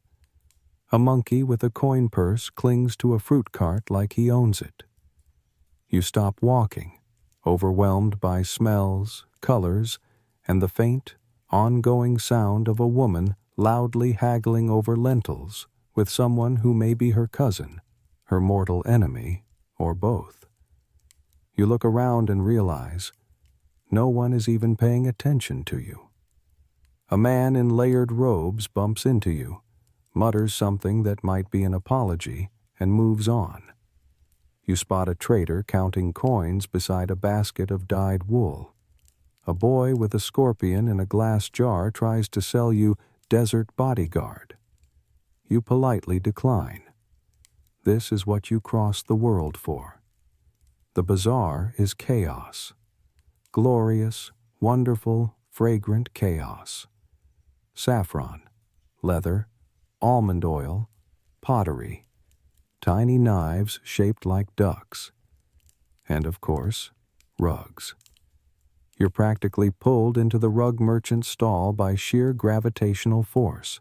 A monkey with a coin purse clings to a fruit cart like he owns it. You stop walking, overwhelmed by smells, colors, and the faint, ongoing sound of a woman loudly haggling over lentils with someone who may be her cousin, her mortal enemy, or both. You look around and realize no one is even paying attention to you. A man in layered robes bumps into you, mutters something that might be an apology, and moves on. You spot a trader counting coins beside a basket of dyed wool. A boy with a scorpion in a glass jar tries to sell you desert bodyguard. You politely decline. This is what you cross the world for. The bazaar is chaos. Glorious, wonderful, fragrant chaos. Saffron, leather, almond oil, pottery, tiny knives shaped like ducks, and of course, rugs. You're practically pulled into the rug merchant's stall by sheer gravitational force.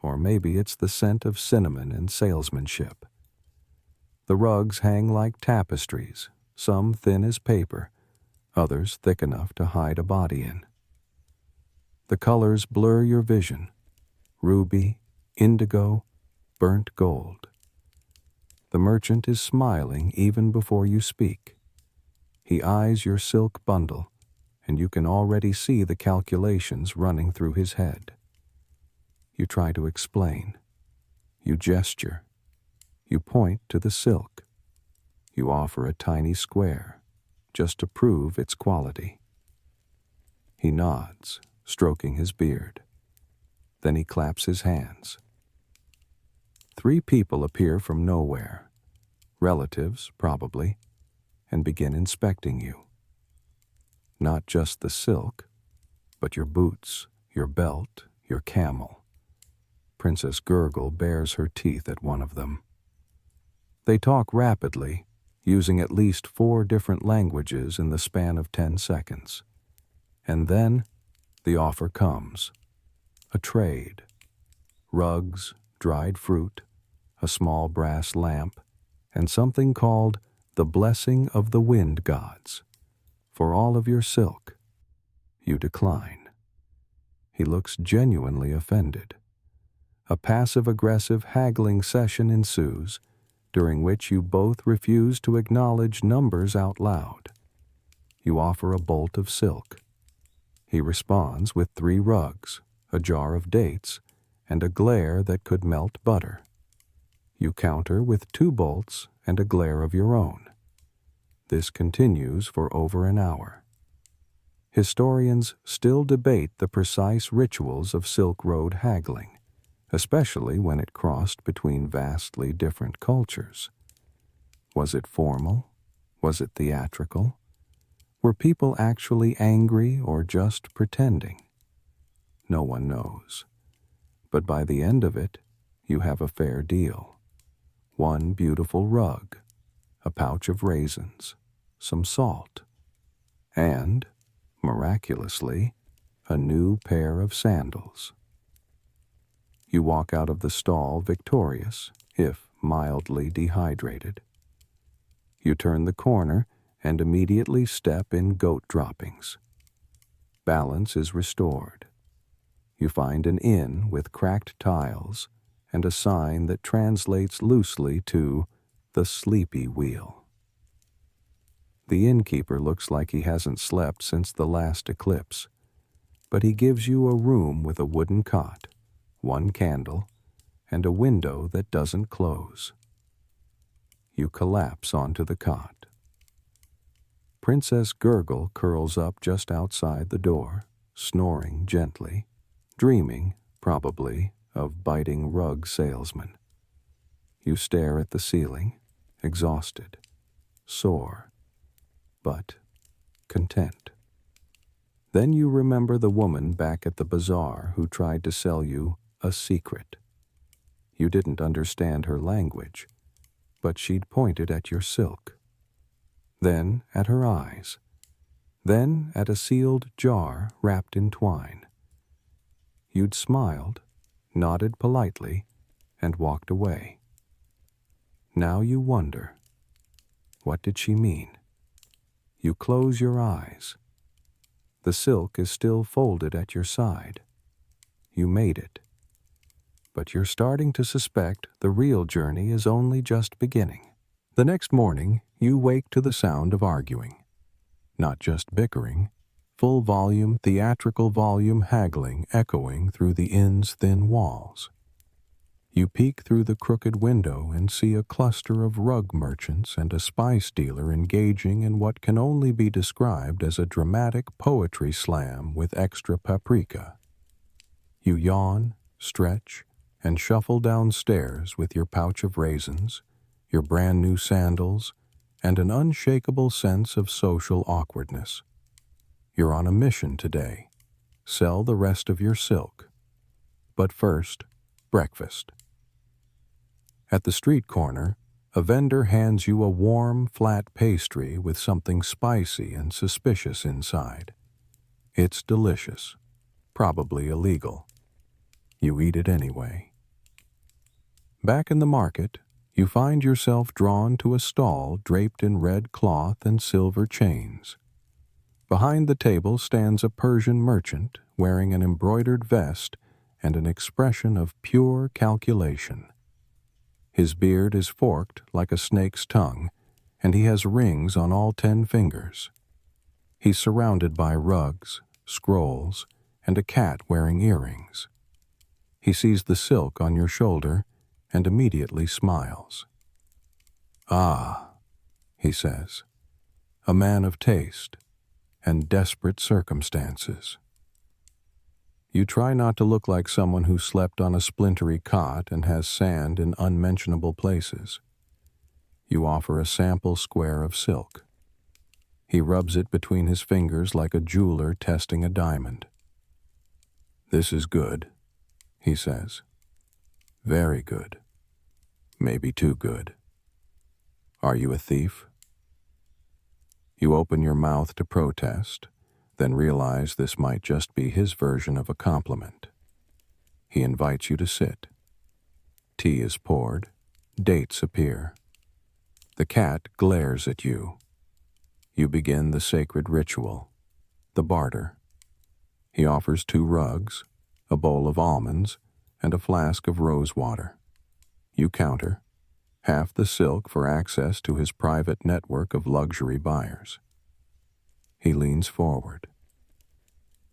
Or maybe it's the scent of cinnamon and salesmanship. The rugs hang like tapestries, some thin as paper, others thick enough to hide a body in. The colors blur your vision: ruby, indigo, burnt gold. The merchant is smiling even before you speak. He eyes your silk bundle, and you can already see the calculations running through his head. You try to explain. You gesture. You point to the silk. You offer a tiny square, just to prove its quality. He nods, stroking his beard. Then he claps his hands. 3 people appear from nowhere, relatives probably, and begin inspecting you. Not just the silk, but your boots, your belt, your camel. Princess Gurgle bares her teeth at one of them. They talk rapidly, using at least 4 different languages in the span of 10 seconds. And then the offer comes. A trade. Rugs, dried fruit, a small brass lamp, and something called the blessing of the wind gods. For all of your silk. You decline. He looks genuinely offended. A passive-aggressive haggling session ensues, during which you both refuse to acknowledge numbers out loud. You offer a bolt of silk. He responds with 3 rugs, a jar of dates, and a glare that could melt butter. You counter with 2 bolts and a glare of your own. This continues for over an hour. Historians still debate the precise rituals of Silk Road haggling, especially when it crossed between vastly different cultures. Was it formal? Was it theatrical? Were people actually angry or just pretending? No one knows. But by the end of it, you have a fair deal. 1 beautiful rug, a pouch of raisins, some salt, and, miraculously, a new pair of sandals. You walk out of the stall victorious, if mildly dehydrated. You turn the corner and immediately step in goat droppings. Balance is restored. You find an inn with cracked tiles and a sign that translates loosely to the sleepy wheel. The innkeeper looks like he hasn't slept since the last eclipse, but he gives you a room with a wooden cot, 1 candle, and a window that doesn't close. You collapse onto the cot. Princess Gurgle curls up just outside the door, snoring gently, dreaming, probably, of biting rug salesmen. You stare at the ceiling, exhausted, sore, but content. Then you remember the woman back at the bazaar who tried to sell you a secret. You didn't understand her language, but she'd pointed at your silk. Then at her eyes. Then at a sealed jar wrapped in twine. You'd smiled, nodded politely, and walked away. Now you wonder, what did she mean? You close your eyes. The silk is still folded at your side. You made it. But you're starting to suspect the real journey is only just beginning. The next morning, you wake to the sound of arguing. Not just bickering, full volume, theatrical volume haggling echoing through the inn's thin walls. You peek through the crooked window and see a cluster of rug merchants and a spice dealer engaging in what can only be described as a dramatic poetry slam with extra paprika. You yawn, stretch, and shuffle downstairs with your pouch of raisins, your brand new sandals, and an unshakable sense of social awkwardness. You're on a mission today. Sell the rest of your silk. But first, breakfast. At the street corner, a vendor hands you a warm, flat pastry with something spicy and suspicious inside. It's delicious, probably illegal. You eat it anyway. Back in the market, you find yourself drawn to a stall draped in red cloth and silver chains. Behind the table stands a Persian merchant wearing an embroidered vest and an expression of pure calculation. His beard is forked like a snake's tongue, and he has rings on all 10 fingers. He's surrounded by rugs, scrolls, and a cat wearing earrings. He sees the silk on your shoulder and immediately smiles. "Ah," he says, "a man of taste and desperate circumstances." You try not to look like someone who slept on a splintery cot and has sand in unmentionable places. You offer a sample square of silk. He rubs it between his fingers like a jeweler testing a diamond. "This is good," he says. "Very good. Maybe too good. Are you a thief?" You open your mouth to protest, then realize this might just be his version of a compliment. He invites you to sit. Tea is poured. Dates appear. The cat glares at you. You begin the sacred ritual, the barter. He offers 2 rugs, a bowl of almonds, and a flask of rose water. You counter, half the silk for access to his private network of luxury buyers. He leans forward.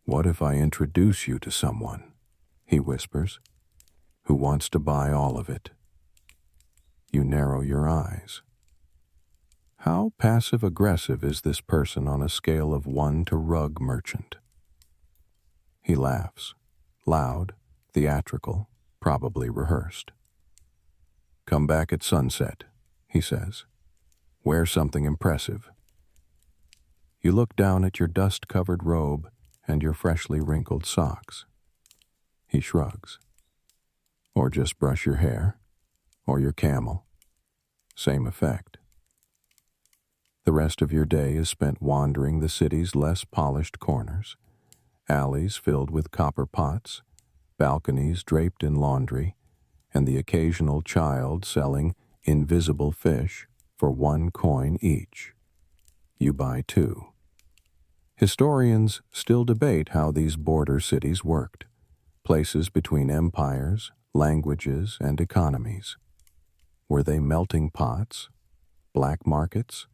"What if I introduce you to someone," he whispers, "who wants to buy all of it?" You narrow your eyes. How passive-aggressive is this person on a scale of 1 to rug merchant? He laughs, loud, theatrical, probably rehearsed. "Come back at sunset," he says. "Wear something impressive." You look down at your dust-covered robe and your freshly wrinkled socks. He shrugs. "Or just brush your hair, or your camel. Same effect." The rest of your day is spent wandering the city's less polished corners, alleys filled with copper pots, balconies draped in laundry, and the occasional child selling invisible fish for 1 coin each. You buy 2. Historians still debate how these border cities worked, places between empires, languages, and economies. Were they melting pots, black markets,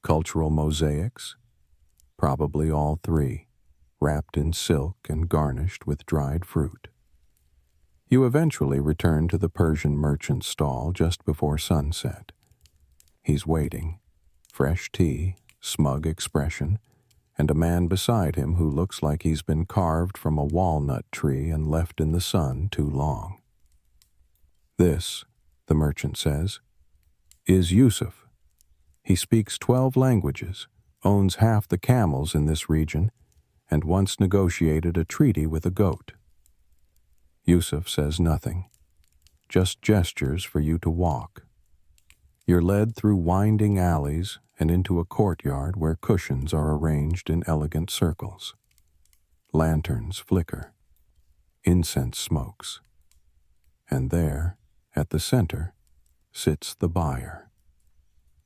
cultural mosaics? Probably all 3, wrapped in silk and garnished with dried fruit. You eventually return to the Persian merchant's stall just before sunset. He's waiting, fresh tea, smug expression, and a man beside him who looks like he's been carved from a walnut tree and left in the sun too long. "This," the merchant says, "is Yusuf. He speaks 12 languages, owns half the camels in this region, and once negotiated a treaty with a goat." Yusuf says nothing, just gestures for you to walk. You're led through winding alleys and into a courtyard where cushions are arranged in elegant circles. Lanterns flicker. Incense smokes. And there, at the center, sits the buyer.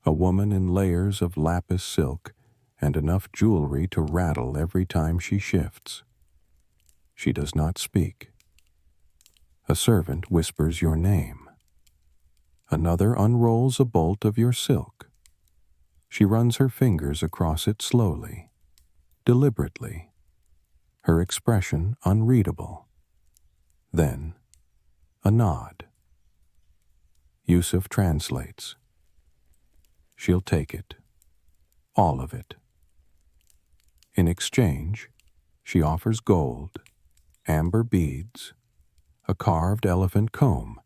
A woman in layers of lapis silk and enough jewelry to rattle every time she shifts. She does not speak. A servant whispers your name. Another unrolls a bolt of your silk. She runs her fingers across it slowly, deliberately, her expression unreadable. Then, a nod. Yusuf translates. She'll take it, all of it. In exchange, she offers gold, amber beads, a carved elephant comb,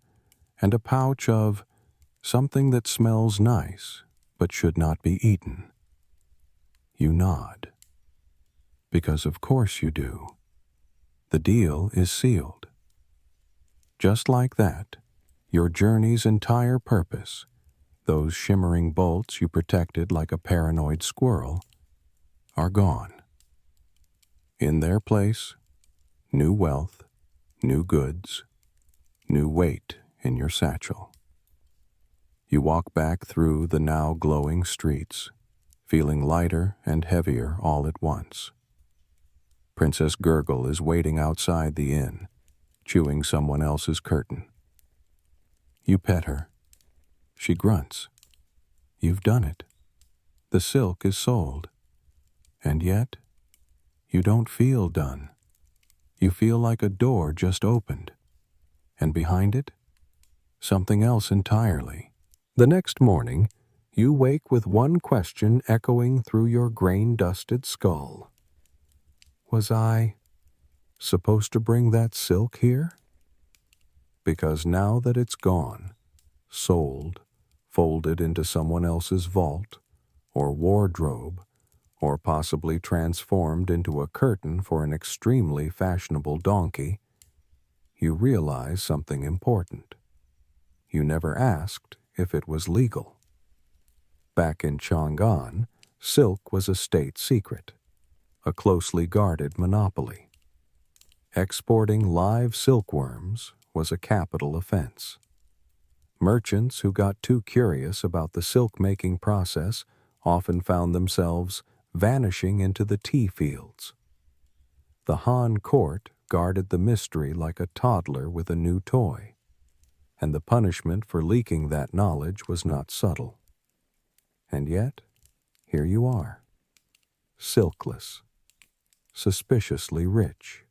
and a pouch of something that smells nice but should not be eaten. You nod. Because of course you do. The deal is sealed. Just like that, your journey's entire purpose, those shimmering bolts you protected like a paranoid squirrel, are gone. In their place, new wealth, new goods, new weight in your satchel. You walk back through the now glowing streets, feeling lighter and heavier all at once. Princess Gurgle is waiting outside the inn, chewing someone else's curtain. You pet her. She grunts. You've done it. The silk is sold. And yet, you don't feel done. You feel like a door just opened. And behind it, something else entirely. The next morning, you wake with one question echoing through your grain-dusted skull. Was I supposed to bring that silk here? Because now that it's gone, sold, folded into someone else's vault, or wardrobe, or possibly transformed into a curtain for an extremely fashionable donkey, you realize something important. You never asked if it was legal. Back in Chang'an, silk was a state secret, a closely guarded monopoly. Exporting live silkworms was a capital offense. Merchants who got too curious about the silk-making process often found themselves vanishing into the tea fields. The Han court guarded the mystery like a toddler with a new toy, and the punishment for leaking that knowledge was not subtle. And yet, here you are, silkless, suspiciously rich,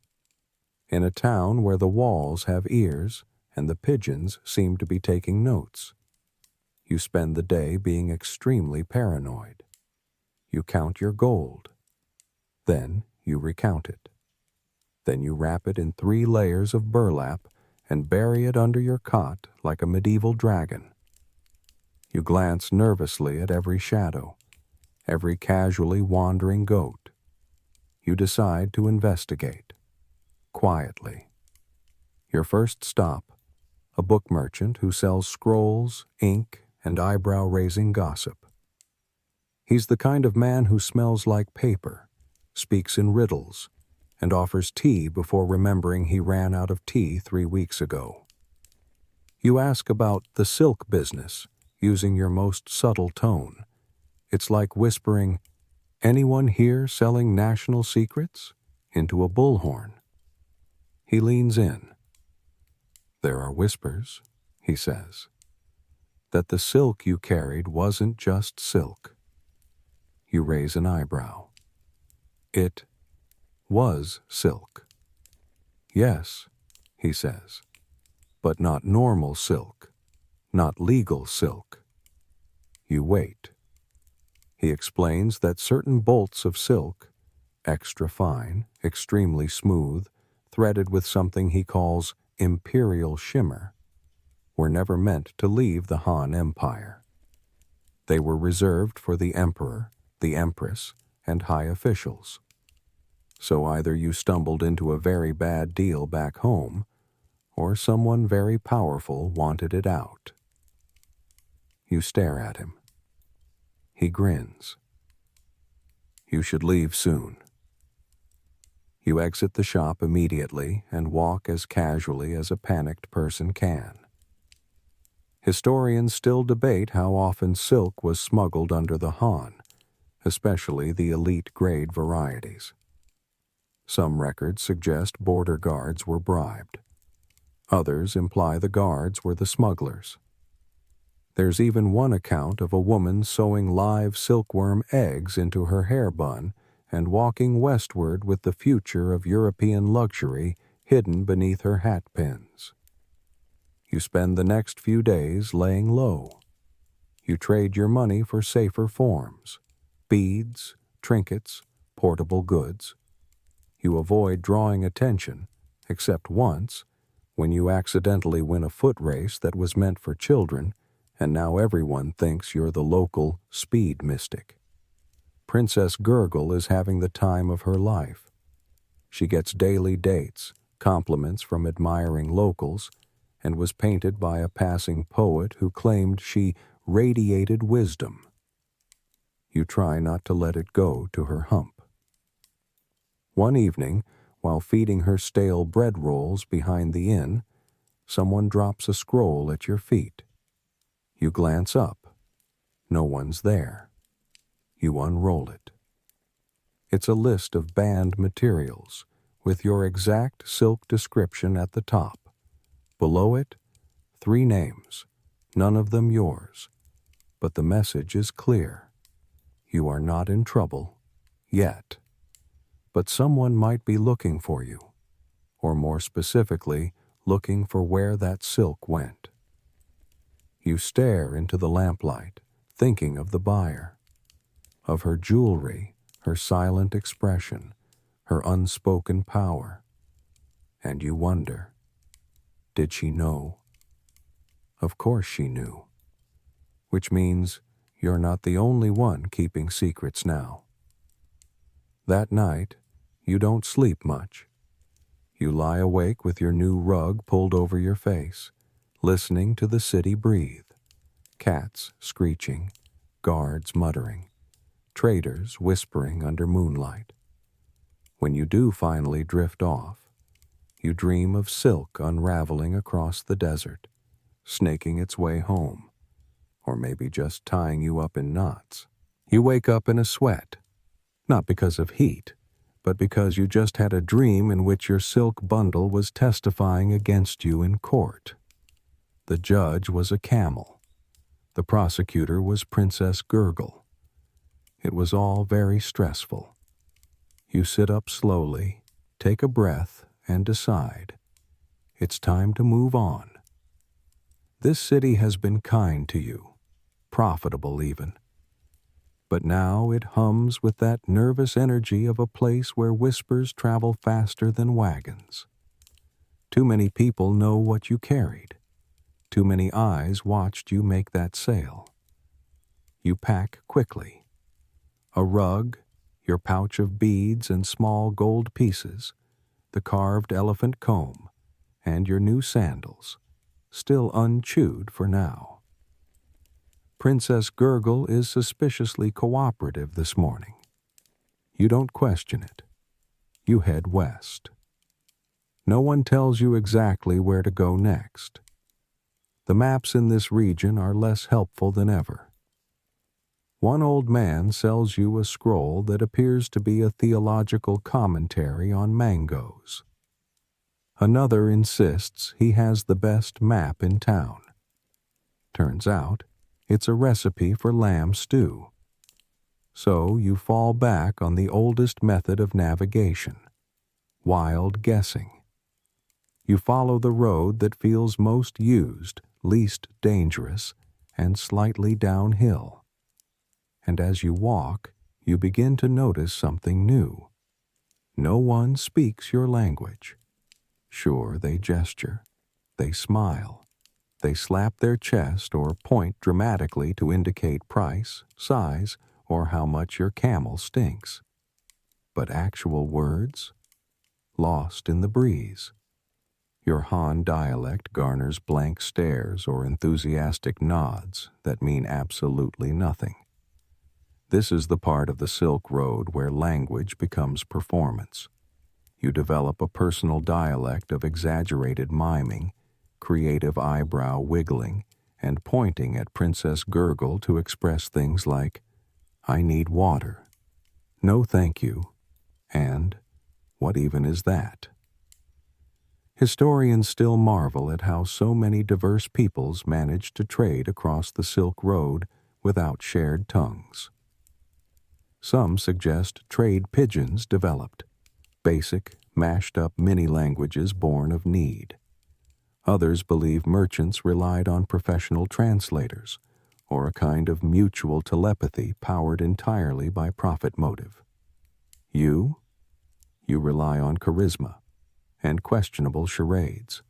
in a town where the walls have ears and the pigeons seem to be taking notes. You spend the day being extremely paranoid. You count your gold. Then you recount it. Then you wrap it in 3 layers of burlap and bury it under your cot like a medieval dragon. You glance nervously at every shadow, every casually wandering goat. You decide to investigate, quietly. Your first stop, a book merchant who sells scrolls, ink, and eyebrow-raising gossip. He's the kind of man who smells like paper, speaks in riddles, and offers tea before remembering he ran out of tea 3 weeks ago. You ask about the silk business, using your most subtle tone. It's like whispering, "Anyone here selling national secrets?" into a bullhorn. He leans in. "There are whispers," he says, "that the silk you carried wasn't just silk." You raise an eyebrow. "It was silk." "Yes," he says, "but not normal silk, not legal silk." You wait. He explains that certain bolts of silk, extra fine, extremely smooth, threaded with something he calls imperial shimmer, were never meant to leave the Han Empire. They were reserved for the emperor, the empress, and high officials. So either you stumbled into a very bad deal back home, or someone very powerful wanted it out. You stare at him. He grins. You should leave soon. You exit the shop immediately and walk as casually as a panicked person can. Historians still debate how often silk was smuggled under the Han, especially the elite-grade varieties. Some records suggest border guards were bribed. Others imply the guards were the smugglers. There's even one account of a woman sewing live silkworm eggs into her hair bun and walking westward with the future of European luxury hidden beneath her hat pins. You spend the next few days laying low. You trade your money for safer forms, beads, trinkets, portable goods. You avoid drawing attention, except once, when you accidentally win a foot race that was meant for children, and now everyone thinks you're the local speed mystic. Princess Gurgle is having the time of her life. She gets daily dates, compliments from admiring locals, and was painted by a passing poet who claimed she radiated wisdom. You try not to let it go to her hump. One evening, while feeding her stale bread rolls behind the inn, someone drops a scroll at your feet. You glance up. No one's there. You unroll it. It's a list of banned materials, with your exact silk description at the top. Below it, 3 names, none of them yours. But the message is clear. You are not in trouble, yet. But someone might be looking for you, or more specifically, looking for where that silk went. You stare into the lamplight, thinking of the buyer, of her jewelry, her silent expression, her unspoken power. And you wonder, did she know? Of course she knew. Which means you're not the only one keeping secrets now. That night, you don't sleep much. You lie awake with your new rug pulled over your face, listening to the city breathe. Cats screeching, guards muttering, traders whispering under moonlight. When you do finally drift off, you dream of silk unraveling across the desert, snaking its way home, or maybe just tying you up in knots. You wake up in a sweat, not because of heat, but because you just had a dream in which your silk bundle was testifying against you in court. The judge was a camel. The prosecutor was Princess Gurgle. It was all very stressful. You sit up slowly, take a breath, and decide. It's time to move on. This city has been kind to you, profitable even. But now it hums with that nervous energy of a place where whispers travel faster than wagons. Too many people know what you carried. Too many eyes watched you make that sale. You pack quickly. A rug, your pouch of beads and small gold pieces, the carved elephant comb, and your new sandals, still unchewed for now. Princess Gurgle is suspiciously cooperative this morning. You don't question it. You head west. No one tells you exactly where to go next. The maps in this region are less helpful than ever. One old man sells you a scroll that appears to be a theological commentary on mangoes. Another insists he has the best map in town. Turns out, it's a recipe for lamb stew. So you fall back on the oldest method of navigation, wild guessing. You follow the road that feels most used, least dangerous, and slightly downhill. And as you walk, you begin to notice something new. No one speaks your language. Sure, they gesture, they smile. They slap their chest or point dramatically to indicate price, size, or how much your camel stinks. But actual words? Lost in the breeze. Your Han dialect garners blank stares or enthusiastic nods that mean absolutely nothing. This is the part of the Silk Road where language becomes performance. You develop a personal dialect of exaggerated miming, creative eyebrow wiggling, and pointing at Princess Gurgle to express things like, "I need water," "No thank you," and "What even is that?" Historians still marvel at how so many diverse peoples managed to trade across the Silk Road without shared tongues. Some suggest trade pidgins developed, basic, mashed-up mini-languages born of need. Others believe merchants relied on professional translators, or a kind of mutual telepathy powered entirely by profit motive. You rely on charisma and questionable charades.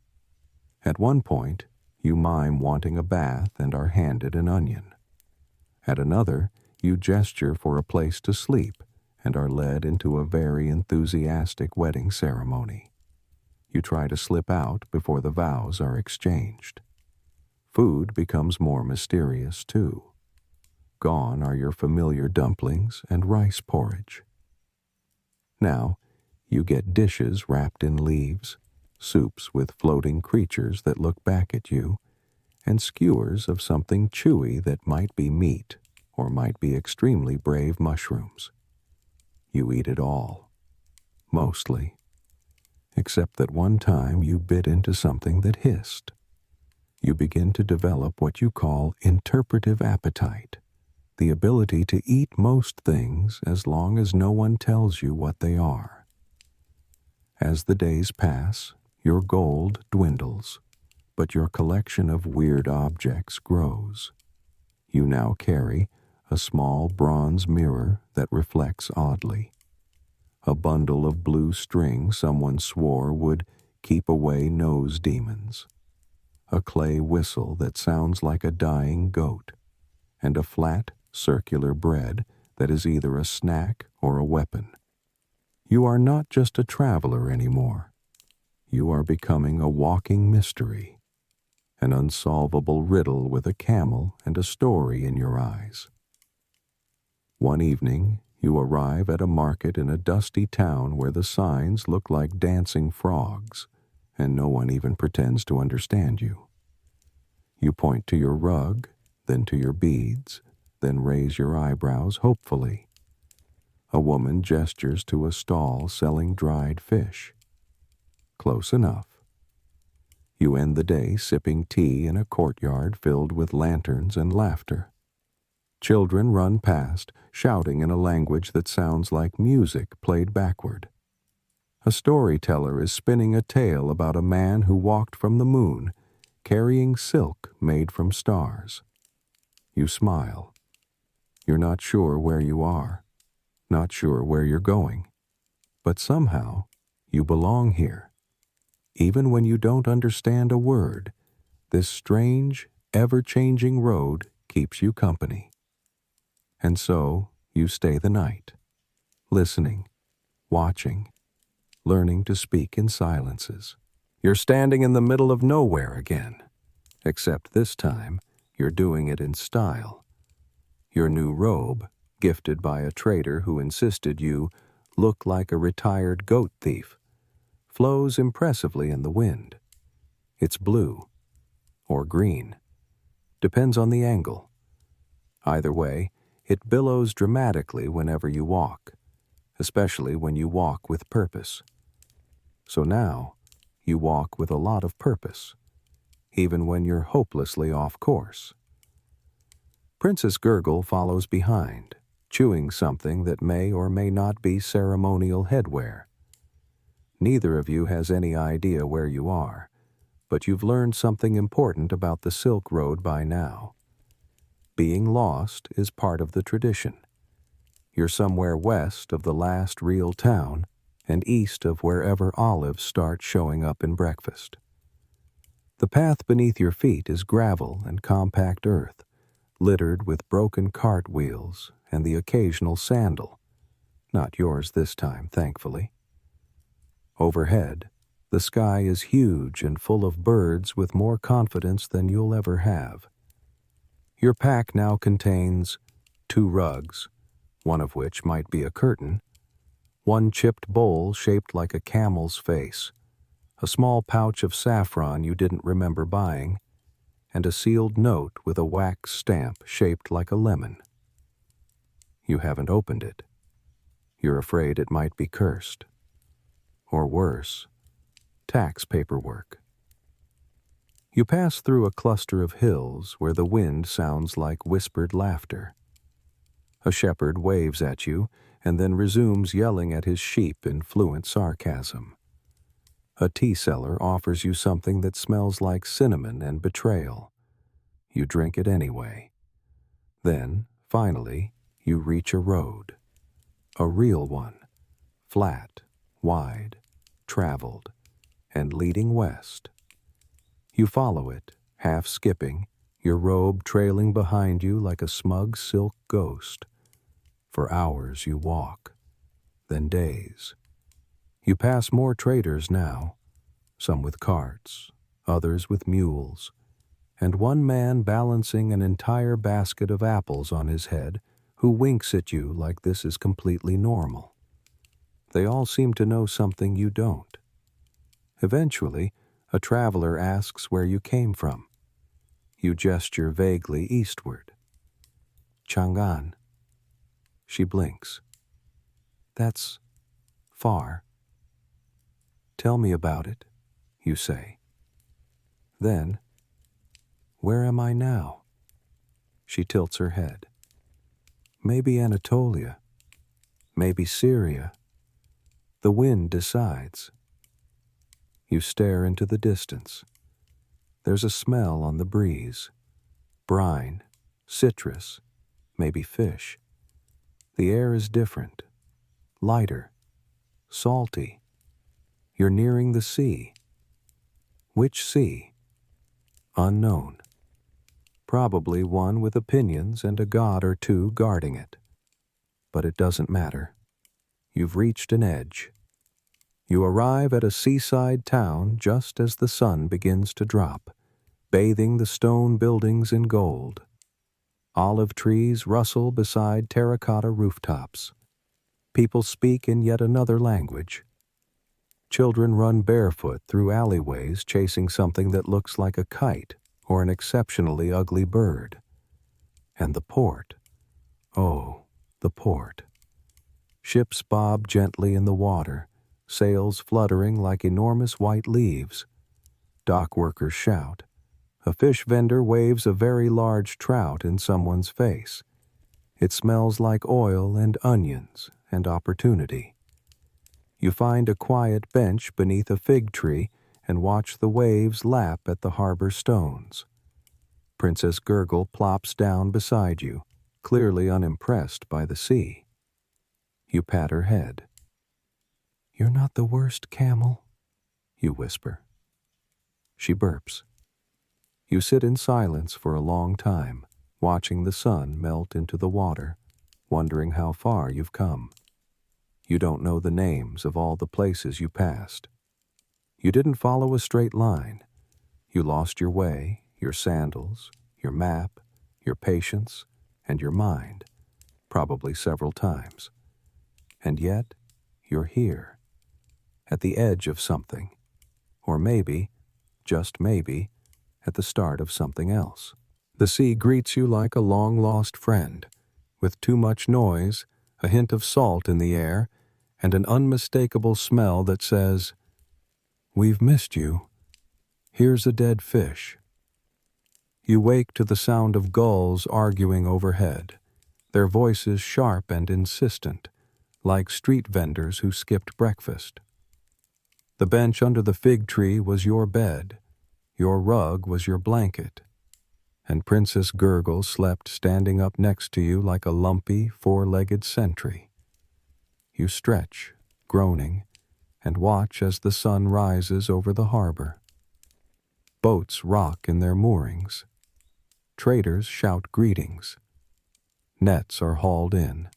At one point, you mime wanting a bath and are handed an onion. At another, you gesture for a place to sleep and are led into a very enthusiastic wedding ceremony. You try to slip out before the vows are exchanged. Food becomes more mysterious, too. Gone are your familiar dumplings and rice porridge. Now, you get dishes wrapped in leaves, soups with floating creatures that look back at you, and skewers of something chewy that might be meat or might be extremely brave mushrooms. You eat it all, mostly, except that one time you bit into something that hissed. You begin to develop what you call interpretive appetite, the ability to eat most things as long as no one tells you what they are. As the days pass, your gold dwindles, but your collection of weird objects grows. You now carry a small bronze mirror that reflects oddly, a bundle of blue string someone swore would keep away nose demons, a clay whistle that sounds like a dying goat, and a flat, circular bread that is either a snack or a weapon. You are not just a traveler anymore. You are becoming a walking mystery, an unsolvable riddle with a camel and a story in your eyes. One evening, you arrive at a market in a dusty town where the signs look like dancing frogs, and no one even pretends to understand you. You point to your rug, then to your beads, then raise your eyebrows hopefully. A woman gestures to a stall selling dried fish. Close enough. You end the day sipping tea in a courtyard filled with lanterns and laughter. Children run past, shouting in a language that sounds like music played backward. A storyteller is spinning a tale about a man who walked from the moon, carrying silk made from stars. You smile. You're not sure where you are, not sure where you're going, but somehow you belong here. Even when you don't understand a word, this strange, ever-changing road keeps you company. And so you stay the night, listening, watching, learning to speak in silences. You're standing in the middle of nowhere again, except this time you're doing it in style. Your new robe, gifted by a trader who insisted you look like a retired goat thief, flows impressively in the wind. It's blue, or green, depends on the angle. Either way, it billows dramatically whenever you walk, especially when you walk with purpose. So now, you walk with a lot of purpose, even when you're hopelessly off course. Princess Gurgle follows behind, chewing something that may or may not be ceremonial headwear. Neither of you has any idea where you are, but you've learned something important about the Silk Road by now. Being lost is part of the tradition. You're somewhere west of the last real town and east of wherever olives start showing up in breakfast. The path beneath your feet is gravel and compact earth, littered with broken cart wheels and the occasional sandal. Not yours this time, thankfully. Overhead, the sky is huge and full of birds with more confidence than you'll ever have. Your pack now contains 2 rugs, one of which might be a curtain, 1 chipped bowl shaped like a camel's face, a small pouch of saffron you didn't remember buying, and a sealed note with a wax stamp shaped like a lemon. You haven't opened it. You're afraid it might be cursed. Or worse, tax paperwork. You pass through a cluster of hills where the wind sounds like whispered laughter. A shepherd waves at you and then resumes yelling at his sheep in fluent sarcasm. A tea seller offers you something that smells like cinnamon and betrayal. You drink it anyway. Then, finally, you reach a road. A real one. Flat, wide, traveled, and leading west. You follow it, half skipping, your robe trailing behind you like a smug silk ghost. For hours you walk, then days. You pass more traders now, some with carts, others with mules, and one man balancing an entire basket of apples on his head who winks at you like this is completely normal. They all seem to know something you don't. Eventually, a traveler asks where you came from. You gesture vaguely eastward. Chang'an. She blinks. That's far. Tell me about it, you say. Then, where am I now? She tilts her head. Maybe Anatolia. Maybe Syria. The wind decides. You stare into the distance. There's a smell on the breeze. Brine, citrus, maybe fish. The air is different, lighter, salty. You're nearing the sea. Which sea? Unknown. Probably one with opinions and a god or two guarding it. But it doesn't matter. You've reached an edge. You arrive at a seaside town just as the sun begins to drop, bathing the stone buildings in gold. Olive trees rustle beside terracotta rooftops. People speak in yet another language. Children run barefoot through alleyways chasing something that looks like a kite or an exceptionally ugly bird. And the port. Oh, the port. Ships bob gently in the water, sails fluttering like enormous white leaves. Dock workers shout. A fish vendor waves a very large trout in someone's face. It smells like oil and onions and opportunity. You find a quiet bench beneath a fig tree and watch the waves lap at the harbor stones. Princess Gurgle plops down beside you, clearly unimpressed by the sea. You pat her head. "You're not the worst, camel," you whisper. She burps. You sit in silence for a long time, watching the sun melt into the water, wondering how far you've come. You don't know the names of all the places you passed. You didn't follow a straight line. You lost your way, your sandals, your map, your patience, and your mind, probably several times. And yet, you're here, at the edge of something, or maybe, just maybe, at the start of something else. The sea greets you like a long-lost friend, with too much noise, a hint of salt in the air, and an unmistakable smell that says, "We've missed you. Here's a dead fish." You wake to the sound of gulls arguing overhead, their voices sharp and insistent, like street vendors who skipped breakfast. The bench under the fig tree was your bed, your rug was your blanket, and Princess Gurgle slept standing up next to you like a lumpy, four-legged sentry. You stretch, groaning, and watch as the sun rises over the harbor. Boats rock in their moorings. Traders shout greetings. Nets are hauled in.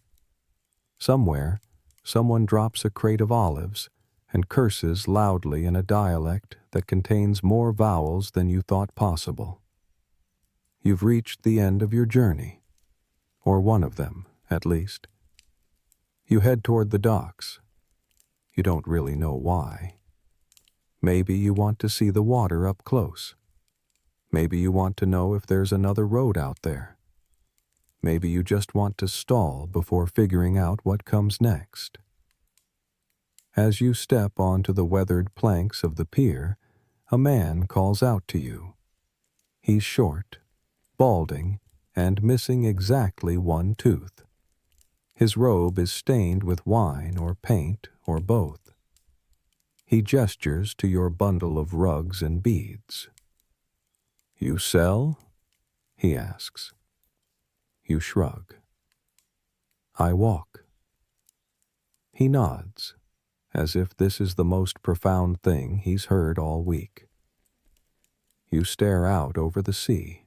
Somewhere, someone drops a crate of olives and curses loudly in a dialect that contains more vowels than you thought possible. You've reached the end of your journey, or one of them, at least. You head toward the docks. You don't really know why. Maybe you want to see the water up close. Maybe you want to know if there's another road out there. Maybe you just want to stall before figuring out what comes next. As you step onto the weathered planks of the pier, a man calls out to you. He's short, balding, and missing exactly one tooth. His robe is stained with wine or paint or both. He gestures to your bundle of rugs and beads. "You sell?" he asks. You shrug. "I walk." He nods, as if this is the most profound thing he's heard all week. You stare out over the sea.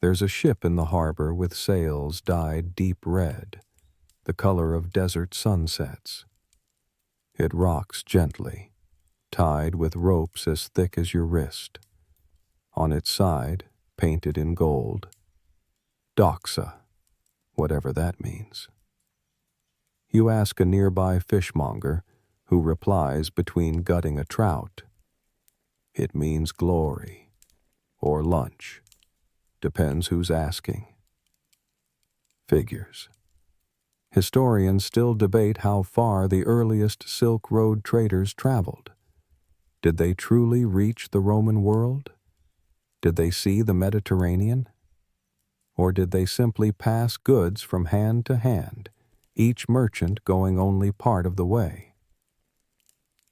There's a ship in the harbor with sails dyed deep red, the color of desert sunsets. It rocks gently, tied with ropes as thick as your wrist. On its side, painted in gold, Doxa, whatever that means. You ask a nearby fishmonger, who replies between gutting a trout. It means glory, or lunch. Depends who's asking. Figures. Historians still debate how far the earliest Silk Road traders traveled. Did they truly reach the Roman world? Did they see the Mediterranean? Or did they simply pass goods from hand to hand, each merchant going only part of the way?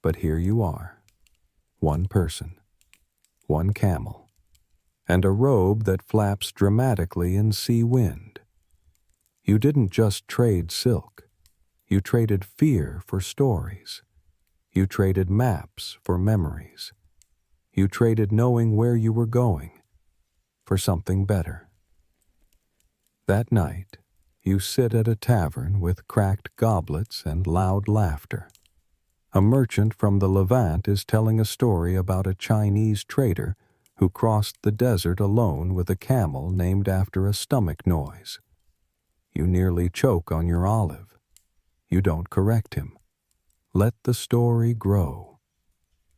But here you are, one person, one camel, and a robe that flaps dramatically in sea wind. You didn't just trade silk. You traded fear for stories. You traded maps for memories. You traded knowing where you were going for something better. That night, you sit at a tavern with cracked goblets and loud laughter. A merchant from the Levant is telling a story about a Chinese trader who crossed the desert alone with a camel named after a stomach noise. You nearly choke on your olive. You don't correct him. Let the story grow.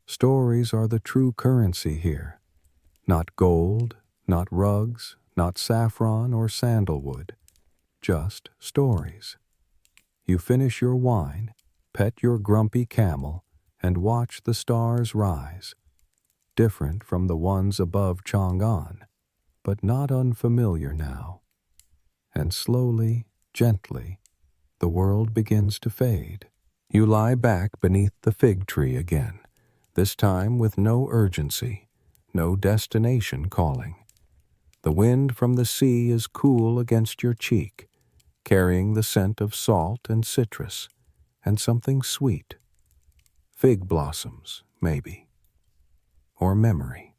Stories are the true currency here. Not gold, not rugs, not saffron or sandalwood. Just stories. You finish your wine, pet your grumpy camel, and watch the stars rise, different from the ones above Chang'an, but not unfamiliar now. And slowly, gently, the world begins to fade. You lie back beneath the fig tree again, this time with no urgency, no destination calling. The wind from the sea is cool against your cheek, carrying the scent of salt and citrus, and something sweet. Fig blossoms, maybe. Or memory.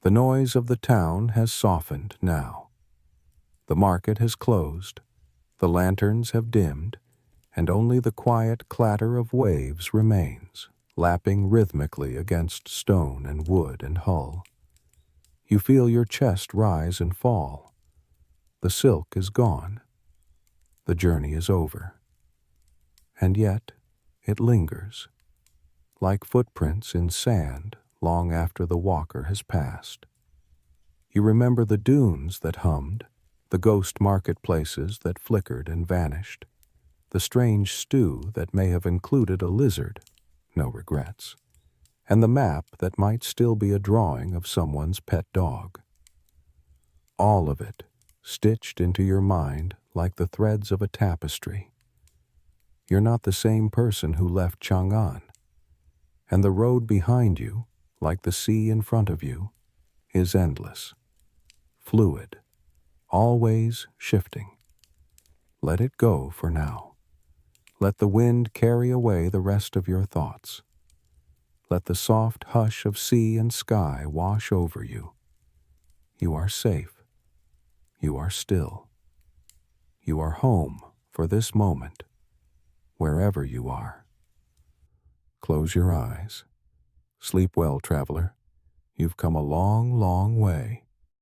The noise of the town has softened now. The market has closed, the lanterns have dimmed, and only the quiet clatter of waves remains, lapping rhythmically against stone and wood and hull. You feel your chest rise and fall. The silk is gone. The journey is over. And yet, it lingers, like footprints in sand long after the walker has passed. You remember the dunes that hummed, the ghost marketplaces that flickered and vanished, the strange stew that may have included a lizard, no regrets, and the map that might still be a drawing of someone's pet dog. All of it stitched into your mind like the threads of a tapestry. You're not the same person who left Chang'an, and the road behind you, like the sea in front of you, is endless, fluid, always shifting. Let it go for now. Let the wind carry away the rest of your thoughts. Let the soft hush of sea and sky wash over you. You are safe. You are still. You are home for this moment, wherever you are. Close your eyes. Sleep well, traveler. You've come a long, long way.